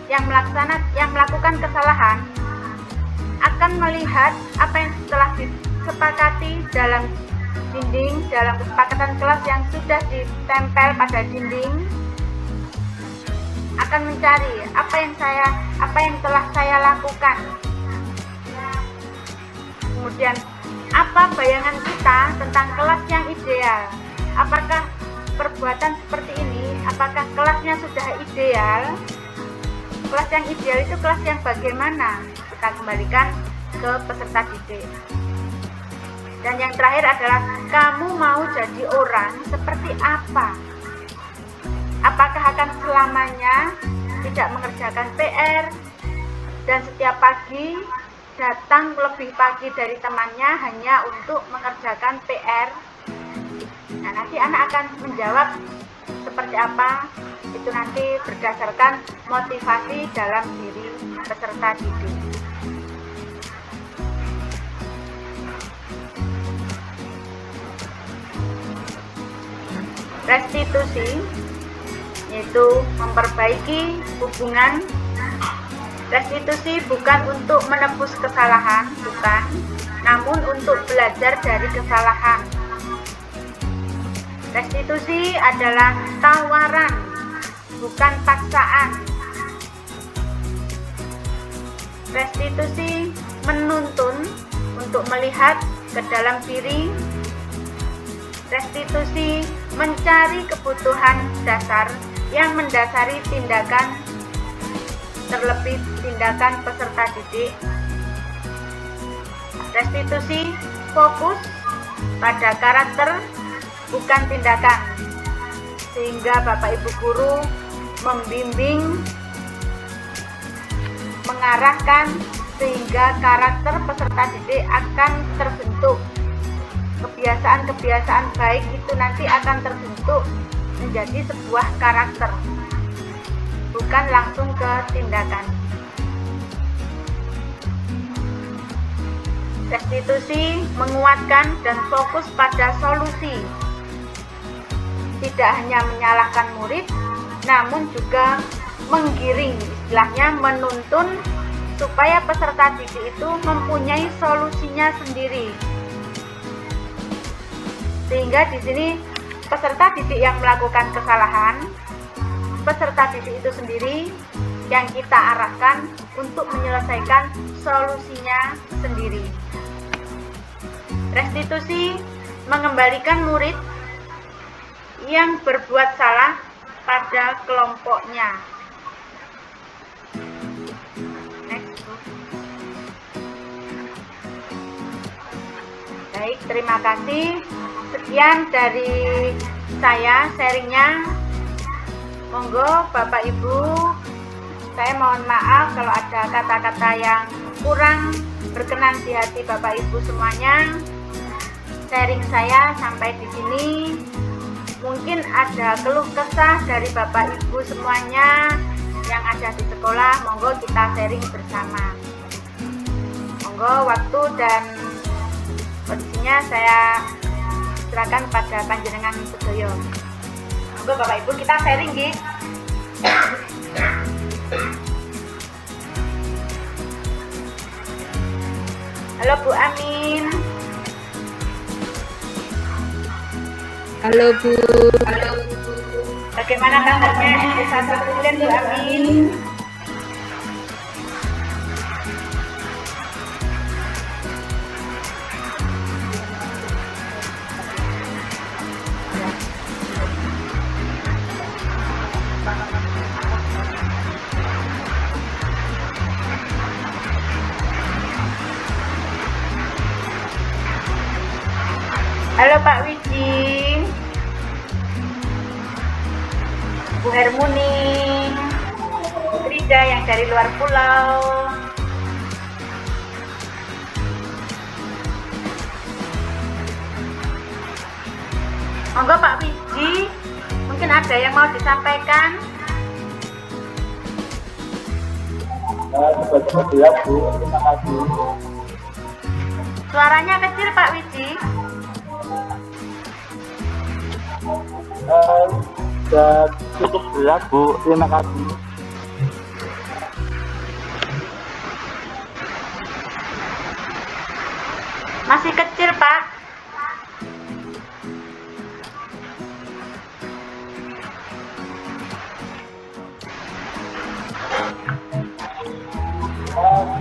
yang melakukan kesalahan akan melihat apa yang telah disepakati dalam dinding, dalam kesepakatan kelas yang sudah ditempel pada dinding, akan mencari apa yang telah saya lakukan. Kemudian apa bayangan kita tentang kelas yang ideal? Apakah perbuatan seperti ini, apakah kelasnya sudah ideal? Kelas yang ideal itu kelas yang bagaimana? Kita kembalikan ke peserta didik. Dan yang terakhir adalah, kamu mau jadi orang seperti apa? Apakah akan selamanya tidak mengerjakan PR dan setiap pagi datang lebih pagi dari temannya hanya untuk mengerjakan PR? Nah, nanti anak akan menjawab seperti apa, itu nanti berdasarkan motivasi dalam diri peserta didik. Restitusi yaitu memperbaiki hubungan. Restitusi bukan untuk menebus kesalahan, bukan, namun untuk belajar dari kesalahan. Restitusi adalah tawaran, bukan paksaan. Restitusi menuntun untuk melihat ke dalam diri. Restitusi mencari kebutuhan dasar yang mendasari tindakan, terlebih tindakan peserta didik. Restitusi fokus pada karakter, bukan tindakan, sehingga Bapak Ibu guru membimbing, mengarahkan, sehingga karakter peserta didik akan terbentuk. Kebiasaan-kebiasaan baik itu nanti akan terbentuk menjadi sebuah karakter, bukan langsung ke tindakan. Restitusi menguatkan dan fokus pada solusi, tidak hanya menyalahkan murid, namun juga menggiring, istilahnya menuntun supaya peserta didik itu mempunyai solusinya sendiri. Sehingga di sini peserta didik yang melakukan kesalahan, peserta didik itu sendiri yang kita arahkan untuk menyelesaikan solusinya sendiri. Restitusi mengembalikan murid yang berbuat salah pada kelompoknya. Next. Baik, terima kasih. Sekian dari saya sharingnya. Monggo Bapak Ibu, saya mohon maaf kalau ada kata-kata yang kurang berkenan di hati Bapak Ibu semuanya. Sharing saya sampai di sini. Mungkin ada keluh kesah dari Bapak Ibu semuanya yang ada di sekolah, monggo kita sharing bersama. Monggo waktu dan posisinya saya silakan pada panjenengan sedoyo. Monggo Bapak Ibu kita sharing nggih. Halo Bu Amin. Halo Bu. Bagaimana kabarnya SD 1 Kulen Bu Amin? Halo Pak Wiji. Ibu Hermuni, Ibu Frida yang dari luar pulau. Monggo Pak Wiji, mungkin ada yang mau disampaikan. Terima kasih. Suaranya kecil Pak Wiji. Sudah cukup jelas Bu, terima kasih. Masih kecil Pak.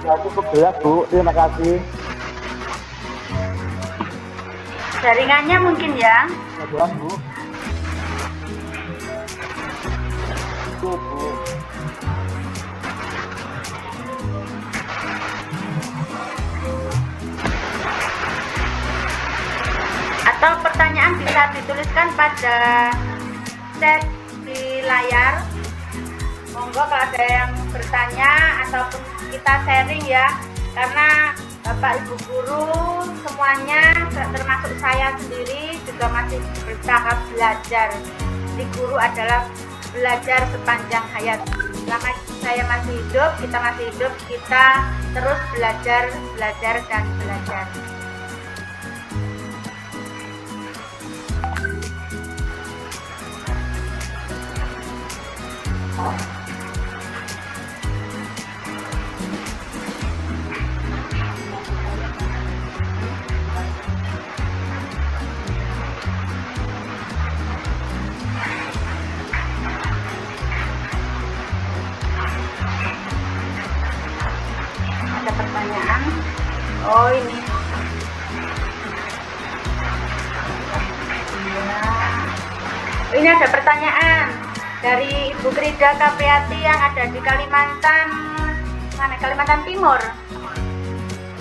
Sudah cukup jelas Bu, terima kasih. Jaringannya mungkin ya. Sudah Bu. Cukup Bu. Atau pertanyaan bisa dituliskan pada chat di layar. Monggo kalau ada yang bertanya ataupun kita sharing ya, karena Bapak Ibu guru semuanya termasuk saya sendiri juga masih bertahap belajar. Jadi guru adalah belajar sepanjang hayat. Selama saya masih hidup, kita masih hidup, kita terus belajar dan belajar. Ada pertanyaan? Oh ini. Ini ada pertanyaan dari Ibu Krida Kapriati yang ada di Kalimantan, mana? Kalimantan Timur.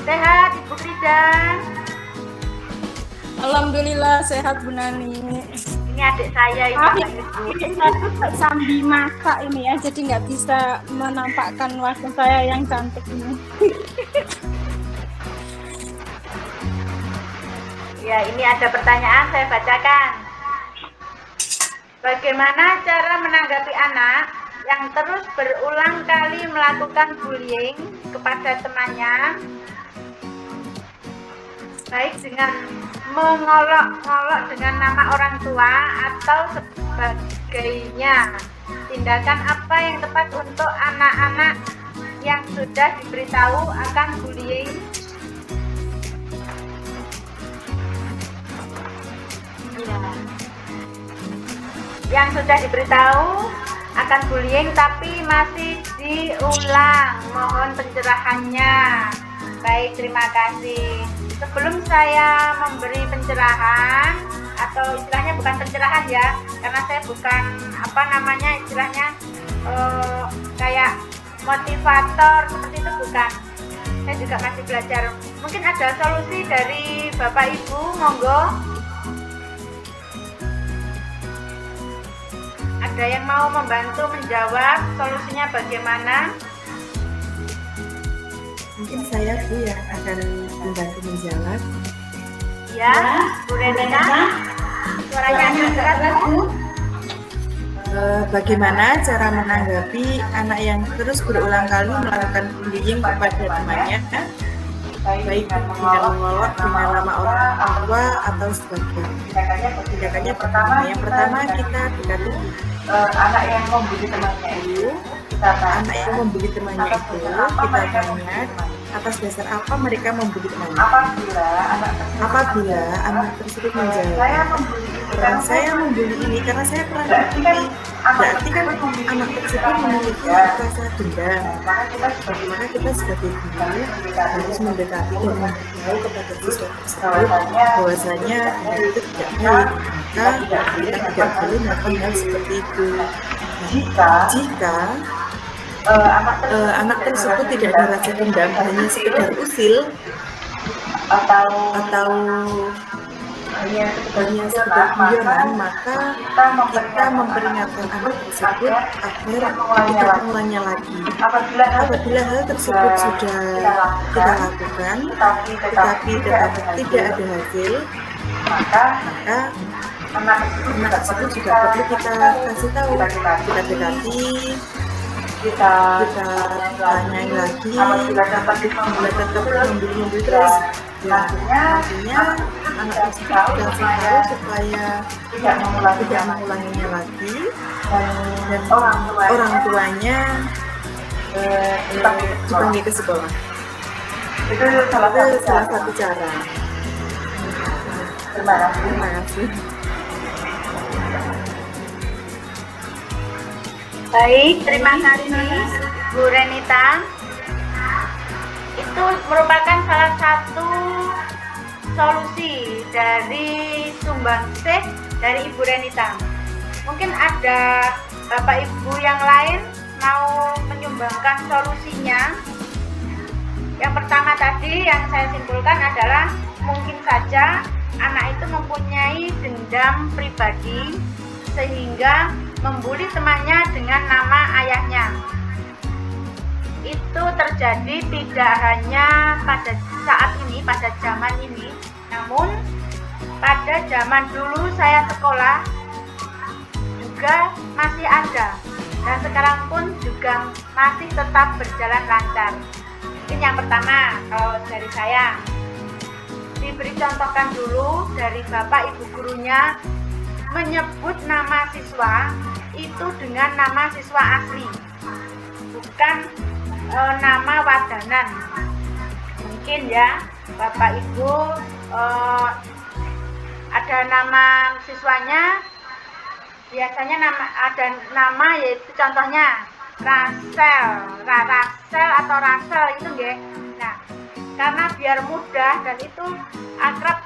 Sehat Ibu Krida? Alhamdulillah sehat Bu Nani. Ini adik saya ini Bapak Ibu. Saya tuh sambil masak ini ya, jadi nggak bisa menampakkan wajah saya yang cantik ini. Ya, ini ada pertanyaan, saya bacakan. Bagaimana cara menanggapi anak yang terus berulang kali melakukan bullying kepada temannya, baik dengan mengolok-olok dengan nama orang tua atau sebagainya? Tindakan apa yang tepat untuk anak-anak yang sudah diberitahu akan bullying? Yang sudah diberitahu akan bullying tapi masih diulang, mohon pencerahannya. Baik, terima kasih. Sebelum saya memberi pencerahan, atau istilahnya bukan pencerahan ya, karena saya bukan istilahnya kayak motivator seperti itu, bukan. Saya juga masih belajar. Mungkin ada solusi dari Bapak Ibu, monggo. Ada yang mau membantu menjawab solusinya bagaimana? Mungkin saya Bu yang akan membantu menjawab. Ya, Bu Renena. Suaranya agak keras Bu. Bagaimana cara menanggapi anak yang terus berulang kali melakukan bullying kepada temannya, baik dengan mengolok dengan nama orang tua atau sebagainya? Tindakannya pertama, yang pertama kita dekati anak yang membuli temannya itu, kita tanya atas dasar apa mereka membuli temannya. Apabila anak tersebut menjawab, saya membuli ini karena saya pernah membuli, berarti kan anak tersebut memiliki rasa dendam. Bagaimana kita sebagai guru harus mendekati dan memberitahu kepada siswa tersebut bahwasanya itu tidak baik, maka kita tidak boleh melakukan hal seperti itu. Jika anak tersebut tidak ada rasa dendam, hanya sekedar usil atau hanya sekedar guyonan, maka kita memperingatkan anak tersebut agar tidak mengulangnya lagi. Apabila hal tersebut sudah kita lakukan, tetapi tetap tidak ada hasil, maka anak tersebut juga perlu kita kasih tahu, kita dekati, kita tanyai lagi, apabila tetap membeli terus, ya artinya anak tersebut dikasih tahu supaya tidak mengulanginya lagi, dan orang tuanya dipanggil ke sekolah. Itu salah satu cara. Terima kasih. Baik, terima kasih Bu Renita. Itu merupakan salah satu solusi dari sumbangsih dari Ibu Renita. Mungkin ada Bapak Ibu yang lain mau menyumbangkan solusinya. Yang pertama tadi yang saya simpulkan adalah mungkin saja anak itu mempunyai dendam pribadi sehingga membuli temannya dengan nama ayahnya. Itu terjadi tidak hanya pada saat ini, pada zaman ini, namun pada zaman dulu saya sekolah juga masih ada, dan sekarang pun juga masih tetap berjalan lancar. Mungkin yang pertama, kalau dari saya diberi contohkan dulu dari Bapak Ibu gurunya menyebut nama siswa itu dengan nama siswa asli, bukan nama wadanan. Mungkin ya Bapak Ibu ada nama siswanya, biasanya ada nama yaitu contohnya Rasel atau Rasel itu nggih. Nah, karena biar mudah dan itu akrab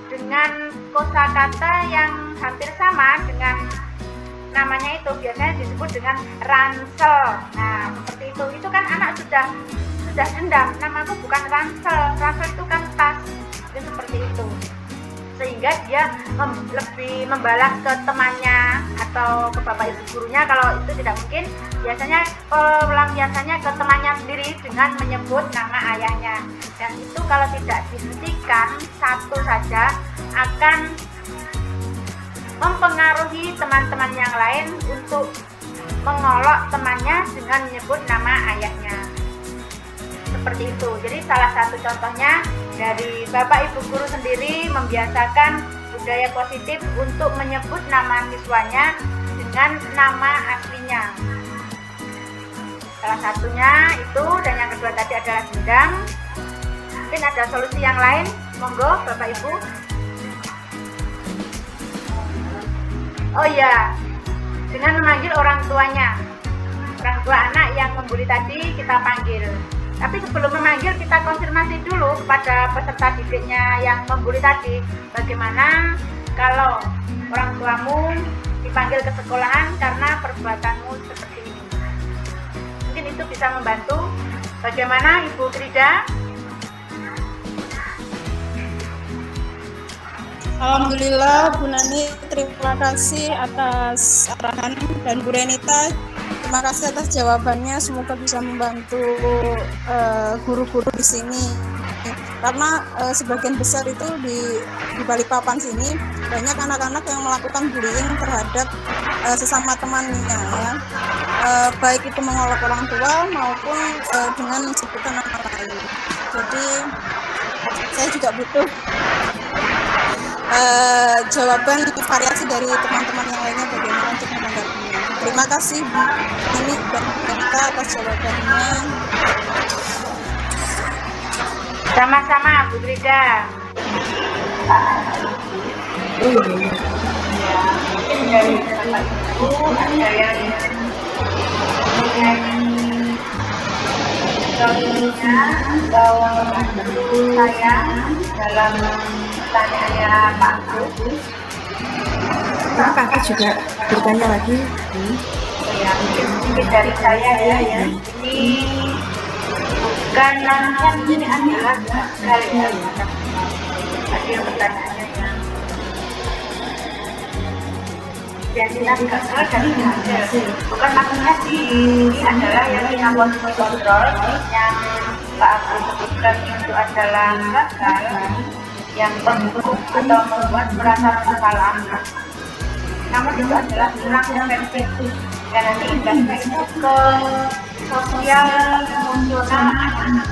dengan kosakata yang hampir sama dengan namanya itu, biasanya disebut dengan Ransel. Nah, seperti itu. Itu kan anak sudah dendam, namaku bukan Ransel. Ransel itu kan tas. Itu seperti itu. Sehingga dia lebih membalas ke temannya atau ke bapak ibu gurunya. Kalau itu tidak mungkin, biasanya pelampiasannya ke temannya sendiri dengan menyebut nama ayahnya. Dan itu kalau tidak dihentikan satu saja akan mempengaruhi teman-teman yang lain untuk mengolok temannya dengan menyebut nama ayahnya. Seperti itu. Jadi salah satu contohnya dari Bapak Ibu guru sendiri membiasakan budaya positif untuk menyebut nama siswanya dengan nama aslinya. Salah satunya itu, dan yang kedua tadi adalah dendam. Mungkin ada solusi yang lain, monggo Bapak Ibu. Oh iya, dengan memanggil orang tuanya. Orang tua anak yang membuli tadi kita panggil. Tapi sebelum memanggil kita konfirmasi dulu kepada peserta didiknya yang membuli tadi. Bagaimana kalau orang tuamu dipanggil ke sekolahan karena perbuatanmu seperti ini. Mungkin itu bisa membantu. Bagaimana Ibu Trida? Alhamdulillah Bu Nani, terima kasih atas arahan, dan Bu Renita terima kasih atas jawabannya. Semoga bisa membantu guru-guru di sini, karena sebagian besar itu di Balikpapan sini banyak anak-anak yang melakukan bullying terhadap sesama temannya ya. Baik itu mengolok orang tua maupun dengan sebutan nama lain. Jadi saya juga butuh jawaban variasi dari teman-teman yang lainnya bagaimana untuk menanggapinya. Terima kasih Bu Nini dan Renita atas jawabannya. Sama-sama Bu Trida. Mungkin dari Bapak Ibu ada yang solusinya bahwa saya dalam pertanyaannya Pak Gus. Kakak juga bertanya lagi. Ya, mungkin dari saya ya. Ini bukan namanya, ini adalah kalian. Tadi yang pertanyaannya identitas gagal dan berhasil. Bukan maksudnya ini adalah yang kita kontrol, yang Pak Agus sebutkan itu adalah gagal yang memburuk atau membuat merasa bersalah. Namun itu adalah kurang efektif dan nanti imbasnya itu ke sosial emosional anak.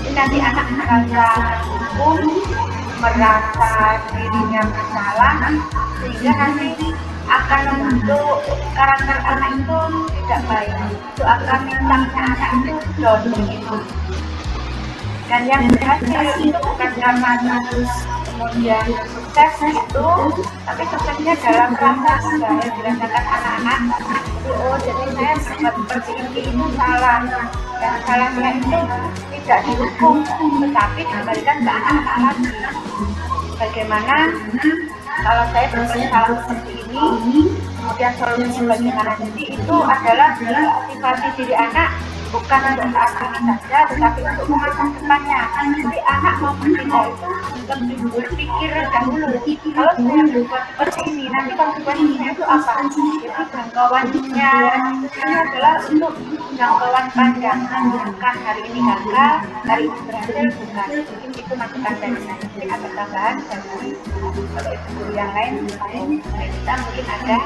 Nanti anak merasa terhukum, merasa dirinya bersalah, sehingga nanti akan membentuk karakter anak itu tidak baik. Itu akan mentalnya anak itu down begitu. Dan yang berhasil itu bukan karena kemudian sukses itu, tapi suksesnya dalam rasa sudah yang dirasakan anak-anak. Oh, jadi saya berbuat seperti ini itu salah, dan salahnya itu tidak dihukum, tetapi dikembalikan ke anak-anak lagi. Bagaimana kalau saya berbuat salah seperti ini, kemudian solusinya bagaimana? Jadi itu adalah aktivasi diri anak, bukan untuk saat ini saja, tetapi untuk masa depannya. Jadi anak mau berpindah itu lebih berpikir dahulu. Kalau saya berbuat seperti ini, nanti konsekuensinya itu apa? Jadi jangkauannya ini adalah untuk jangkauan panjang, bukan hari ini gagal, hari ini berhasil, bukan. Mungkin itu masukan dari saya. Jadi ada tambahan dari kalau itu guru yang lain, kita mungkin ada.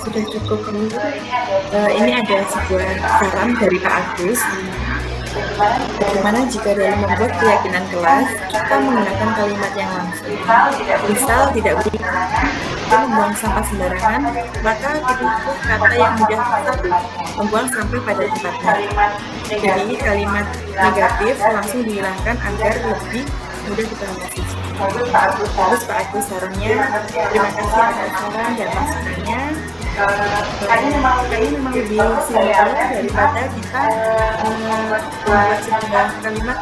Sudah cukup. Ini ada sebuah saran dari Pak Agus. Bagaimana jika dalam membuat keyakinan kelas kita menggunakan kalimat yang langsung? Misal tidak boleh membuang sampah sembarangan, maka ditutup kata yang mudah satu, membuang sampah pada tempatnya. Jadi kalimat negatif langsung dihilangkan agar lebih mudah dipahami siswa. Terus Pak Agus sarannya, terima kasih atas saran dan masukannya. Kami memang lebih simpel daripada kita membuat sebuah kalimat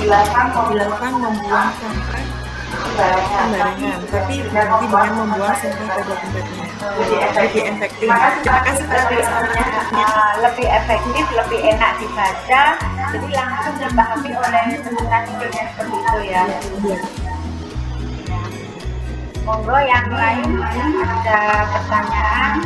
dilakukan membuang sampah sembarangan, tapi berarti dengan membuang sampah pada tempatnya lebih efektif. Terima kasih atas sarannya. Lebih efektif, lebih enak dibaca, jadi langsung dipahami oleh peserta didiknya seperti itu ya. Monggo yang lain ada pertanyaan.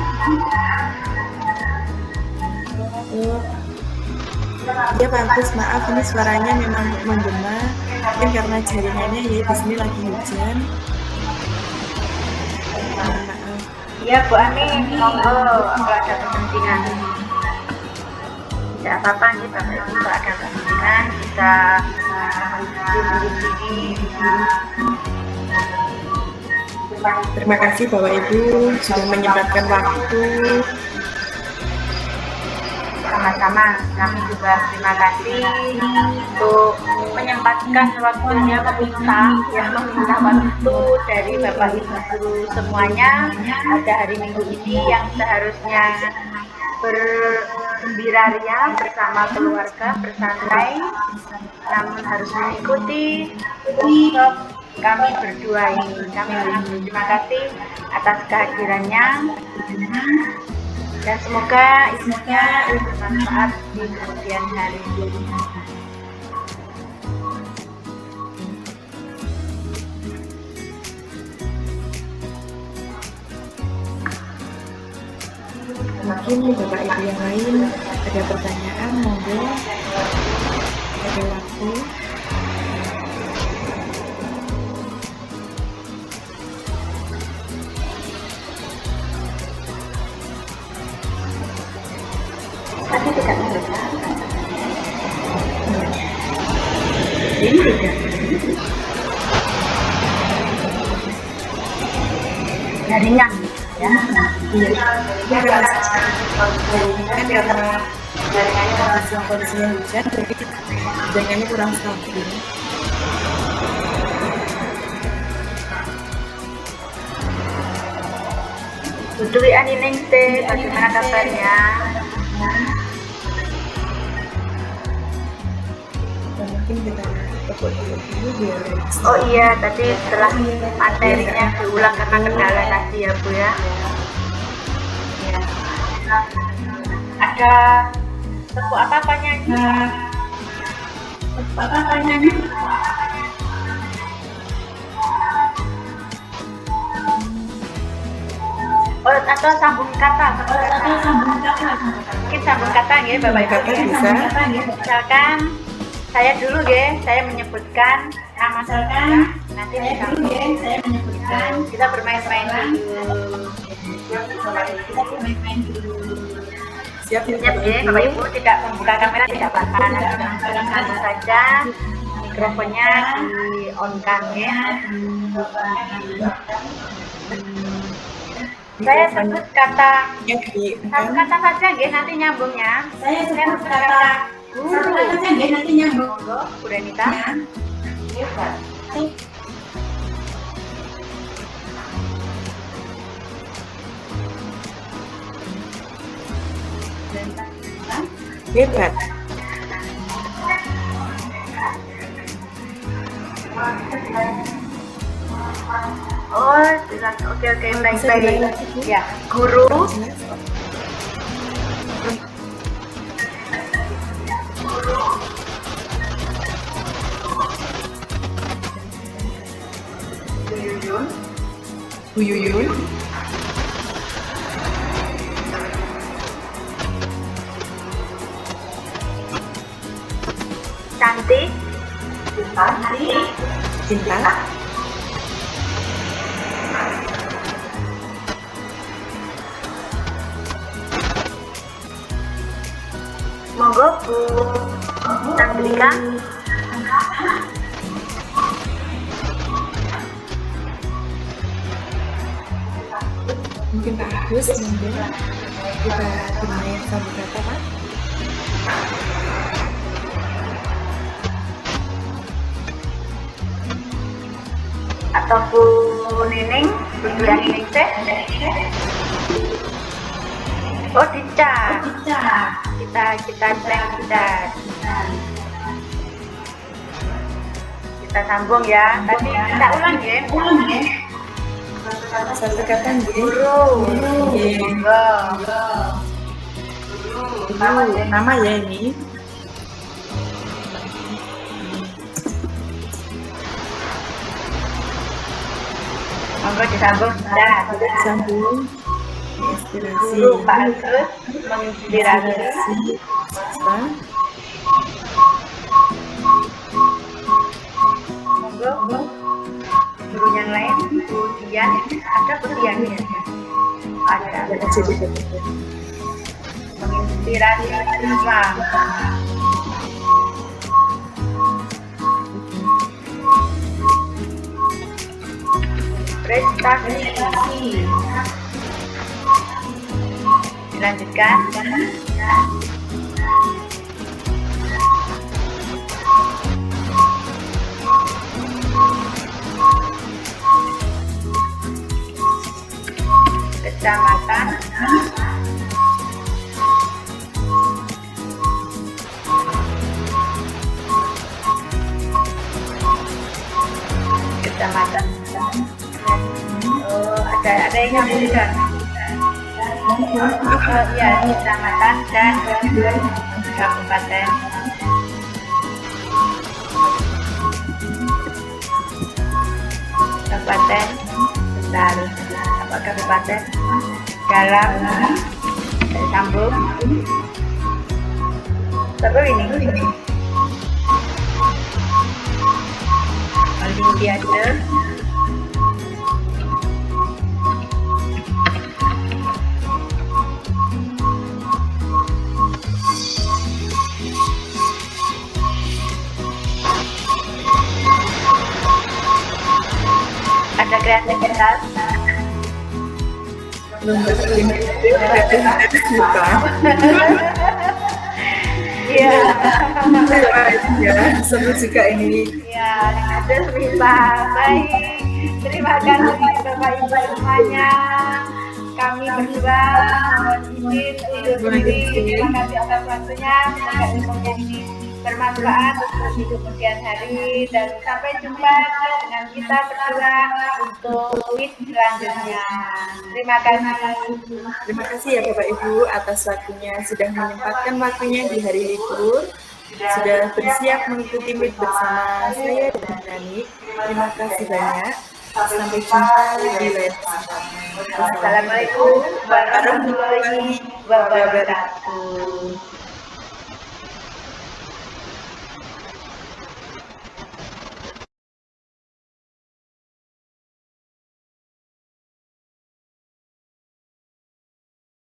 Ya Pak Agus, maaf ini suaranya memang menggema, mungkin karena jaringannya ya di sini lagi hujan. Maaf. Iya Bu Ani, monggo kalau ada kepentingan. Tidak apa-apa nih Bapak Ibu, kalau ada kepentingan bisa diri. Terima kasih Bapak Ibu sudah menyempatkan waktu. Sama-sama, kami juga terima kasih untuk menyempatkan waktunya meminta waktu dari Bapak Ibu guru semuanya pada hari Minggu ini yang seharusnya bergembira bersama keluarga, bersantai, namun harus mengikuti workshop kami berdua ini. Kami berterima kasih atas kehadirannya dan semoga isinya bermanfaat di kemudian hari. Mungkin Bapak Ibu yang lain ada pertanyaan, monggo, ada waktu. Tapi tidak membaca. Ini tidak. Jaringan ya. Iya. Kan karena kondisinya hujan, jadi jaringannya kurang stabil. Duduk Anining teh, bagaimana kabarnya? Mungkin kita tepuk dulu biar. Oh iya, tadi setelah materinya diulang karena kendala tadi ya Bu ya. Ya. Ada tepuk apa nyanyi? Tepuk apa nyanyi? atau sambung kata. Mungkin sambung kata ya Bapak Ibu. Kata bisa. Misalkan saya dulu ya, saya menyebutkan nama saya. Nanti disambung. Kita bermain-main dulu. Siap ya Siap ya Bapak Ibu, tidak membuka kamera tidak apa-apa. Nanti saja mikrofonnya di on kan ya. Saya sebut kata satu kata saja ya, nanti nyambungnya. Saya sebut kata guru saja ya, nanti nyambung. Monggo Bu Renita. Hebat. Oh, jelas. Oke, baik. Ya, guru. Bu Yuyun. Cantik. Cinta. Monggo Bu Chandrika. Mungkin Pak Agus mungkin kita bermain sambung kata Pak. Atau Bu Nining, Bu Nining teh. Oh, Dica. Kita sambung ya. Tadi kita ulang ya. Satu kata Guru. Monggo. nama ya ini. Monggo disambung. Nah, Sambung. Inspirasi. Guru Pak Agus menginspirasi. Siswa. Monggo guru yang lain, Bu Dian. Ada Bu Dian ya? Ada. Menginspirasi siswa. Prestasi. Dilanjutkan. Kecamatan. Kecamatan. Oh, ada yang nyambungkan. Ya, kecamatan dan kabupaten. Kabupaten besar. Apa kabupaten? Dalam. Saya sambung. Terus ini. Olimpiade. Ada kreativitas. Lomba kreativitas juga. Iya. Ya, seru juga ini. Ya, ada bisa. Baik. Terima kasih Bapak Ibu semuanya. Kami berdua mohon izin undur diri. Terima kasih atas waktunya. Semoga ilmunya ini bermanfaat untuk di kemudian hari, dan sampai jumpa dengan kita berdua untuk week selanjutnya. Terima kasih. Terima kasih ya Bapak Ibu atas waktunya, sudah menyempatkan waktunya di hari libur, sudah bersiap mengikuti meet bersama saya dan Nani. Terima kasih banyak. Sampai jumpa di lain kesempatan. Assalamualaikum warahmatullahi wabarakatuh.